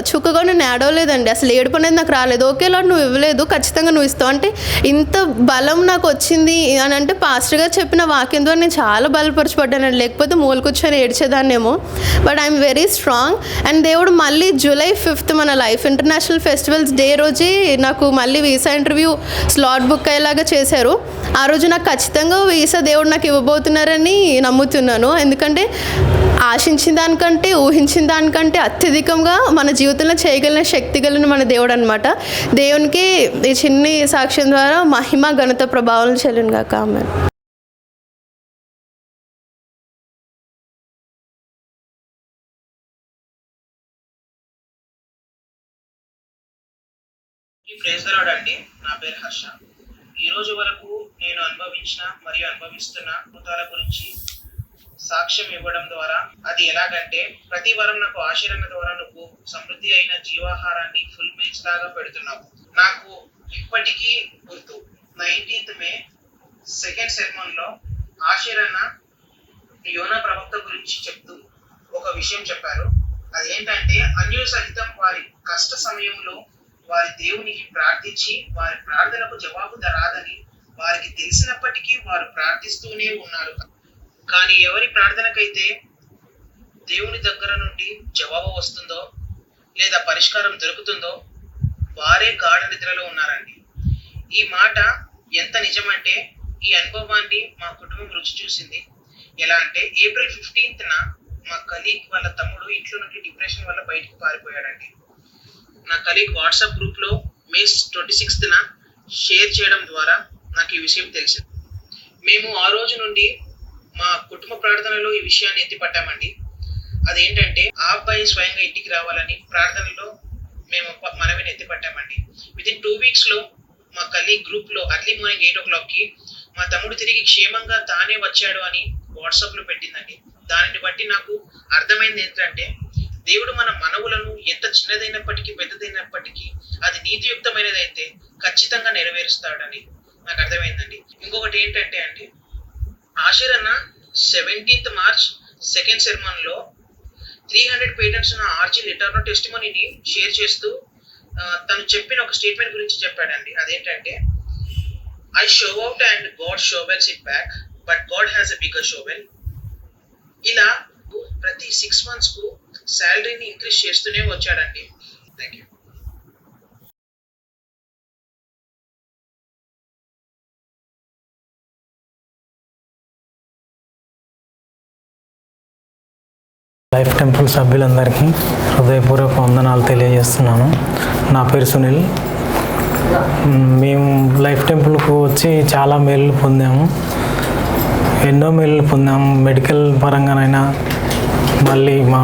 చుక్కగా నేను ఏడవలేదండి. అసలు ఏడుపు అనేది నాకు రాలేదు. ఓకే లార్డ్ నువ్వు ఇవ్వలేదు, ఖచ్చితంగా నువ్వు ఇస్తావు అంటే ఇంత బలం నాకు వచ్చింది అని అంటే పాస్టర్ గారు చెప్పిన వాక్యం ద్వారా నేను చాలా బలపరచబడ్డానండి. లేకపోతే మూల కూర్చొని ఏడ్చేదాన్నేమో. But I'm very strong. And దేవుడు మళ్ళీ July 5th మన లైఫ్ ఇంటర్నేషనల్ ఫెస్టివల్స్ డే రోజే నాకు మళ్ళీ వీసా ఇంటర్వ్యూ స్లాట్ బుక్ అయ్యేలాగా చేశారు. ఆ రోజు నాకు ఖచ్చితంగా వీసా దేవుడు నాకు ఇవ్వబోతున్నారని నమ్ముతున్నాను. ఎందుకంటే ఆశించిన దానికంటే ఊహించిన దానికంటే అత్యధికంగా మన జీవితంలో చేయగలిగిన శక్తి కలిగిన మన దేవుడు అనమాట. దేవునికి ఈ చిన్ని సాక్ష్యం ద్వారా మహిమ ఘనత ప్రభావం చెల్లిన గాక. ఆమేన్. ప్రైజ్ ది లార్డ్ అండి. నా పేరు హర్ష. ఈ రోజు వరకు నేను అనుభవించిన మరియు అనుభవిస్తున్న అద్భుతాల గురించి సాక్ష్యం ఇవ్వడం ద్వారా, అది ఎలాగంటే ప్రతి వారం నాకు ఆశీర్వాదం ద్వారా నువ్వు సమృద్ధి అయిన జీవాహారాన్ని ఫుల్ మీల్స్ లాగా పెడుతున్నావు. నాకు ఇప్పటికీ గుర్తు 19th May సెకండ్ సెర్మన్ లో ఆశీర్వన్న యోనా ప్రవక్త గురించి చెప్తూ ఒక విషయం చెప్పారు. అదేంటంటే అన్యుల సహితం వారి కష్ట సమయంలో వారి దేవునికి ప్రార్థించి వారి ప్రార్థనకు జవాబు రాదని వారికి తెలిసినప్పటికీ వారు ప్రార్థిస్తూనే ఉన్నారు. కానీ ఎవరి ప్రార్థనకైతే దేవుని దగ్గర నుండి జవాబు వస్తుందో లేదా పరిష్కారం దొరుకుతుందో వారే గాఢ నిద్రలో ఉన్నారండి. ఈ మాట ఎంత నిజమంటే ఈ అనుభవాన్ని మా కుటుంబం రుచి చూసింది. ఎలా అంటే April 15th మా కలీగ్ వాళ్ళ తమ్ముడు ఇంట్లో నుండి డిప్రెషన్ వల్ల బయటికి పారిపోయాడండి. నా కలీగ్ వాట్సాప్ గ్రూప్ లో May 26th షేర్ చేయడం ద్వారా నాకు ఈ విషయం తెలిసింది. మేము ఆ రోజు నుండి మా కుటుంబ ప్రార్థనలో ఈ విషయాన్ని ఎత్తిపట్టామండి. అదేంటంటే ఆ అబ్బాయి స్వయంగా ఇంటికి రావాలని ప్రార్థనలో మేము మనవిని ఎత్తిపట్టామండి. వితిన్ 2 weeks లో మా కలీగ్ గ్రూప్ లో ఎర్లీ మార్నింగ్ 8 o'clock మా తమ్ముడు తిరిగి క్షేమంగా తానే వచ్చాడు అని వాట్సాప్ లో పెట్టిందండి. దానిని బట్టి నాకు అర్థమైంది ఏంటంటే దేవుడు మన మనవులను ఎంత చిన్నదైనప్పటికీ పెద్దదైనప్పటికీ అది నీతియుక్తమైనదైతే ఖచ్చితంగా నెరవేరుస్తాడని నాకు అర్థమైందండి. ఇంకొకటి ఏంటంటే అండి, ఆశీర్వన్న 17th March సెకండ్ సెర్మన్ లో 300 పేటెంట్స్ ఉన్న RG లిటర్నో టెస్టిమనీని షేర్ చేస్తూ తను చెప్పిన ఒక స్టేట్మెంట్ గురించి చెప్పాడండి. అదేంటంటే I show out and God shovels it back, but God has a bigger shovel. ఇలా ప్రతి 6 months కు శాలరీని ఇంక్రీజ్ చేస్తూనే వచ్చాడండి. Thank you. లైఫ్ టెంపుల్ సభ్యులందరికీ హృదయపూర్వక వందనాలు తెలియజేస్తున్నాను. నా పేరు సునీల్. మేము లైఫ్ టెంపుల్కు వచ్చి చాలా మేలు పొందాము, ఎన్నో మేలు పొందాము. మెడికల్ పరంగానైనా, మళ్ళీ మా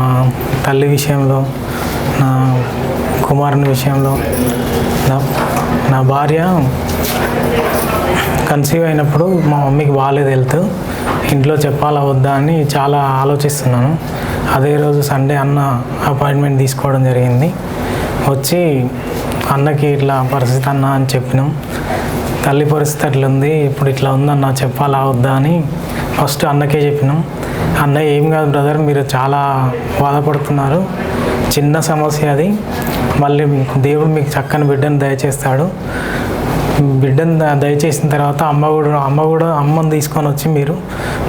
తల్లి విషయంలో, నా కుమారుని విషయంలో, నా భార్య కన్సీవ్ అయినప్పుడు మా మమ్మీకి బాగాలేదు హెల్త్. ఇంట్లో చెప్పాలా వద్దా అని చాలా ఆలోచిస్తున్నాను. అదే రోజు సండే అన్న అపాయింట్మెంట్ తీసుకోవడం జరిగింది. వచ్చి అన్నకి ఇట్లా పరిస్థితి అన్న అని చెప్పినాం. తల్లి పరిస్థితి అట్లుంది, ఇప్పుడు ఇట్లా ఉందన్న చెప్పాలా వద్దా అని ఫస్ట్ అన్నకే చెప్పినాం. అన్న ఏం కాదు బ్రదర్, మీరు చాలా బాధపడుతున్నారు, చిన్న సమస్య అది, మళ్ళీ దేవుడు మీకు చక్కని బిడ్డను దయచేస్తాడు. బిడ్డను దయచేసిన తర్వాత అమ్మని తీసుకొని వచ్చి మీరు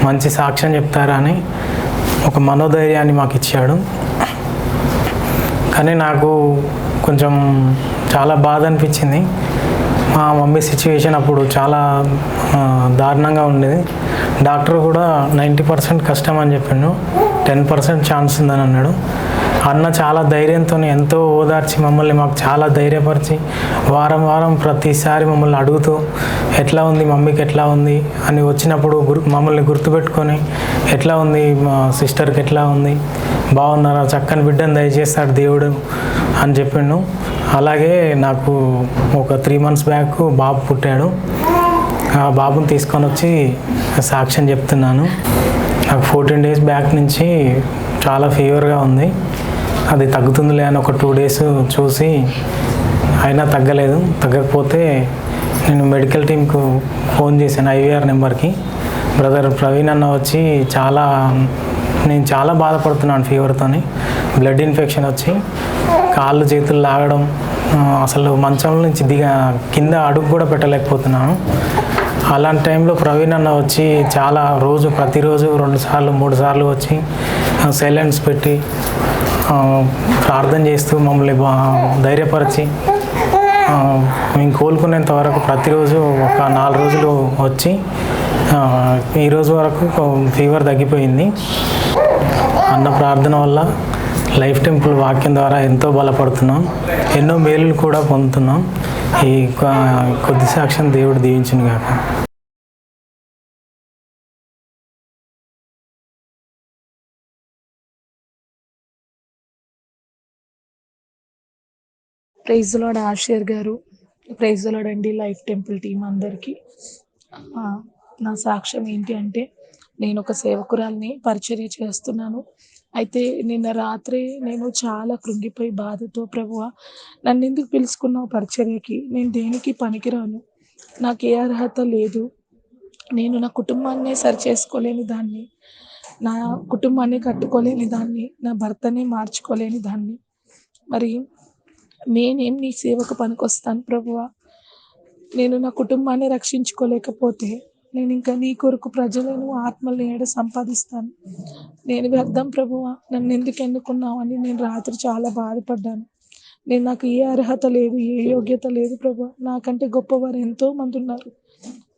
మంచి సాక్ష్యం చెప్తారని ఒక మనోధైర్యాన్ని మాకు ఇచ్చాడు. కానీ నాకు కొంచెం చాలా బాధ అనిపించింది. మా మమ్మీ సిచ్యువేషన్ అప్పుడు చాలా దారుణంగా ఉండేది. డాక్టర్ కూడా 90% కష్టం అని చెప్పిండు, 10% ఛాన్స్ ఉందని అన్నాడు. అన్న చాలా ధైర్యంతో ఎంతో ఓదార్చి మమ్మల్ని మాకు చాలా ధైర్యపరిచి వారం వారం ప్రతిసారి మమ్మల్ని అడుగుతూ ఎట్లా ఉంది మమ్మీకి, ఎట్లా ఉంది అని వచ్చినప్పుడు మమ్మల్ని గుర్తుపెట్టుకొని ఎట్లా ఉంది మా సిస్టర్కి, ఎట్లా ఉంది, బాగున్నారా, చక్కని బిడ్డను దయచేస్తాడు దేవుడు అని చెప్పిండు. అలాగే నాకు ఒక 3 months బ్యాక్ బాబు పుట్టాడు. ఆ బాబుని తీసుకొని వచ్చి సాక్ష్యం చెప్తున్నాను. నాకు 14 days బ్యాక్ నుంచి చాలా ఫీవర్గా ఉంది. అది తగ్గుతుందిలే అని ఒక 2 days చూసి అయినా తగ్గలేదు. తగ్గకపోతే నేను మెడికల్ టీంకు ఫోన్ చేశాను, IVR నెంబర్కి. బ్రదర్ ప్రవీణ్ అన్న వచ్చి చాలా నేను చాలా బాధపడుతున్నాను ఫీవర్తోని. బ్లడ్ ఇన్ఫెక్షన్ వచ్చి కాళ్ళు చేతులు లాగడం, అసలు మంచం నుంచి కింద అడుగు కూడా పెట్టలేకపోతున్నాను. అలాంటి టైంలో ప్రవీణ్ అన్న వచ్చి చాలా ప్రతిరోజు 2 సార్లు 3 సార్లు వచ్చి సైలెన్స్ పెట్టి ప్రార్థన చేస్తూ మమ్మల్ని ధైర్యపరిచి మేము కోలుకునేంత వరకు ప్రతిరోజు ఒక 4 రోజులు వచ్చి ఈరోజు వరకు ఫీవర్ తగ్గిపోయింది. అన్న ప్రార్థన వల్ల లైఫ్ టెంపుల్ వాక్యం ద్వారా ఎంతో బలపడుతున్నాం, ఎన్నో మేలులు కూడా పొందుతున్నాం. ఈ కొద్ది సాక్ష్యం దేవుడు దీవించును గాక. ప్రైజ్ ది లార్డ్ ఆషర్ గారు, ప్రైజ్ ది లార్డ్ అండి లైఫ్ టెంపుల్ టీం అందరికీ. నా సాక్ష్యం ఏంటి అంటే, నేను ఒక సేవకురాల్ని, పరిచర్య చేస్తున్నాను. అయితే నిన్న రాత్రి నేను చాలా కృంగిపోయి బాధతో, ప్రభువా నన్ను ఎందుకు పిలుచుకున్నావు పరిచర్యకి, నేను దేనికి పనికిరాను, నాకు ఏ అర్హత లేదు, నేను నా కుటుంబాన్ని సరి చేసుకోలేని దాన్ని, నా కుటుంబాన్ని కట్టుకోలేని దాన్ని, నా భర్తని మార్చుకోలేని దాన్ని, మరి నేనేం నీ సేవకు పనికొస్తాను ప్రభువా, నేను నా కుటుంబాన్ని రక్షించుకోలేకపోతే నేను ఇంకా నీ కొరకు ప్రజలను ఆత్మల్ని ఏడ సంపాదిస్తాను, నేను వ్యర్థం ప్రభువా, నన్ను ఎందుకు ఎన్నుకున్నావు అని నేను రాత్రి చాలా బాధపడ్డాను. నాకు ఏ అర్హత లేదు, ఏ యోగ్యత లేదు ప్రభువా, నాకంటే గొప్పవారు ఎంతో మంది ఉన్నారు,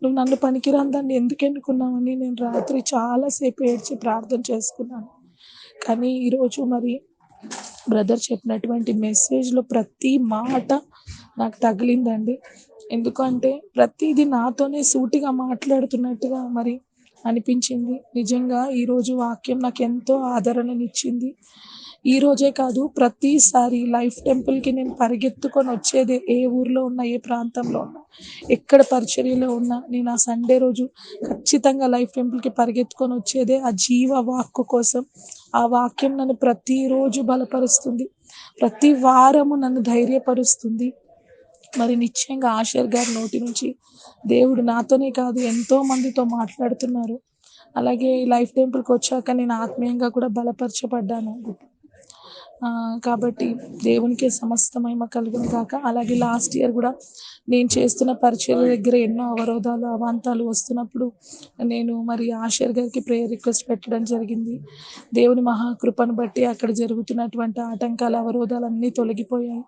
నువ్వు నన్ను పనికిరాని దాన్ని ఎందుకు ఎన్నుకున్నావని నేను రాత్రి చాలాసేపు ఏడ్చి ప్రార్థన చేసుకున్నాను. కానీ ఈరోజు మరి బ్రదర్ చెప్పినటువంటి మెసేజ్లో ప్రతి మాట నాకు తగిలిందండి. ఎందుకంటే ప్రతిదీ నాతోనే సూటిగా మాట్లాడుతున్నట్టుగా మరి అనిపించింది. నిజంగా ఈరోజు వాక్యం నాకు ఎంతో ఆదరణనిచ్చింది. ఈరోజే కాదు, ప్రతిసారి లైఫ్ టెంపుల్కి నేను పరిగెత్తుకొని వచ్చేదే, ఏ ఊర్లో ఉన్నా, ఏ ప్రాంతంలో ఉన్నా, ఎక్కడ పరిచర్యలో ఉన్నా, నేను ఆ సండే రోజు ఖచ్చితంగా లైఫ్ టెంపుల్కి పరిగెత్తుకొని వచ్చేదే ఆ జీవ వాక్కు కోసం. ఆ వాక్యం నన్ను ప్రతిరోజు బలపరుస్తుంది, ప్రతి వారము నన్ను ధైర్యపరుస్తుంది. మరి నిశ్చయంగా ఆషర్ గారి నోటి నుంచి దేవుడు నాతోనే కాదు ఎంతో మందితో మాట్లాడుతున్నారు. అలాగే లైఫ్ టెంపుల్కి వచ్చాక నేను ఆత్మీయంగా కూడా బలపరచబడ్డాను. కాబట్టి దేవునికి సమస్త మహిమ కలుగును గాక. అలాగే లాస్ట్ ఇయర్ కూడా నేను చేస్తున్న పరిచర్య దగ్గర ఎన్నో అవరోధాలు, అవాంతాలు వస్తున్నప్పుడు నేను మరి ఆషర్ గారికి ప్రేయర్ రిక్వెస్ట్ పెట్టడం జరిగింది. దేవుని మహాకృపను బట్టి అక్కడ జరుగుతున్నటువంటి ఆటంకాలు, అవరోధాలు అన్నీ తొలగిపోయాయి.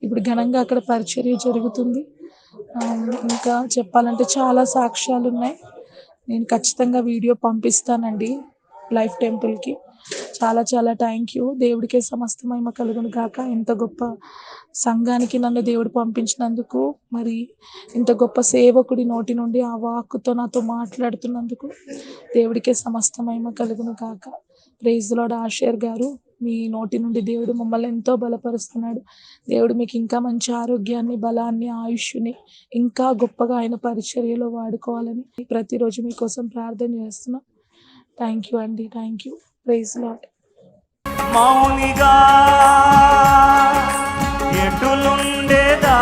ఇప్పుడు ఘనంగా అక్కడ పరిచర్య జరుగుతుంది. ఇంకా చెప్పాలంటే చాలా సాక్ష్యాలు ఉన్నాయి. నేను ఖచ్చితంగా వీడియో పంపిస్తానండి లైఫ్ టెంపుల్కి. చాలా చాలా థ్యాంక్ యూ. దేవుడికే సమస్త మహిమ కలుగును గాక. ఇంత గొప్ప సంఘానికి నన్ను దేవుడు పంపించినందుకు, మరి ఇంత గొప్ప సేవకుడి నోటి నుండి ఆ వాక్కుతో నాతో మాట్లాడుతున్నందుకు దేవుడికే సమస్త మహిమ కలుగును గాక. ప్రైజ్ ది లార్డ్ ఆషర్ గారు, మీ నోటి నుండి దేవుడు మమ్మల్ని ఎంతో బలపరుస్తున్నాడు. దేవుడు మీకు ఇంకా మంచి ఆరోగ్యాన్ని, బలాన్ని, ఆయుష్ని ఇంకా గొప్పగా ఆయన పరిచర్యలో వాడుకోవాలని ప్రతిరోజు మీకోసం ప్రార్థన చేస్తున్నాం. థ్యాంక్ యూ అండి, థ్యాంక్ యూ. Praise lord. మౌనిగా ఎటులుండేదా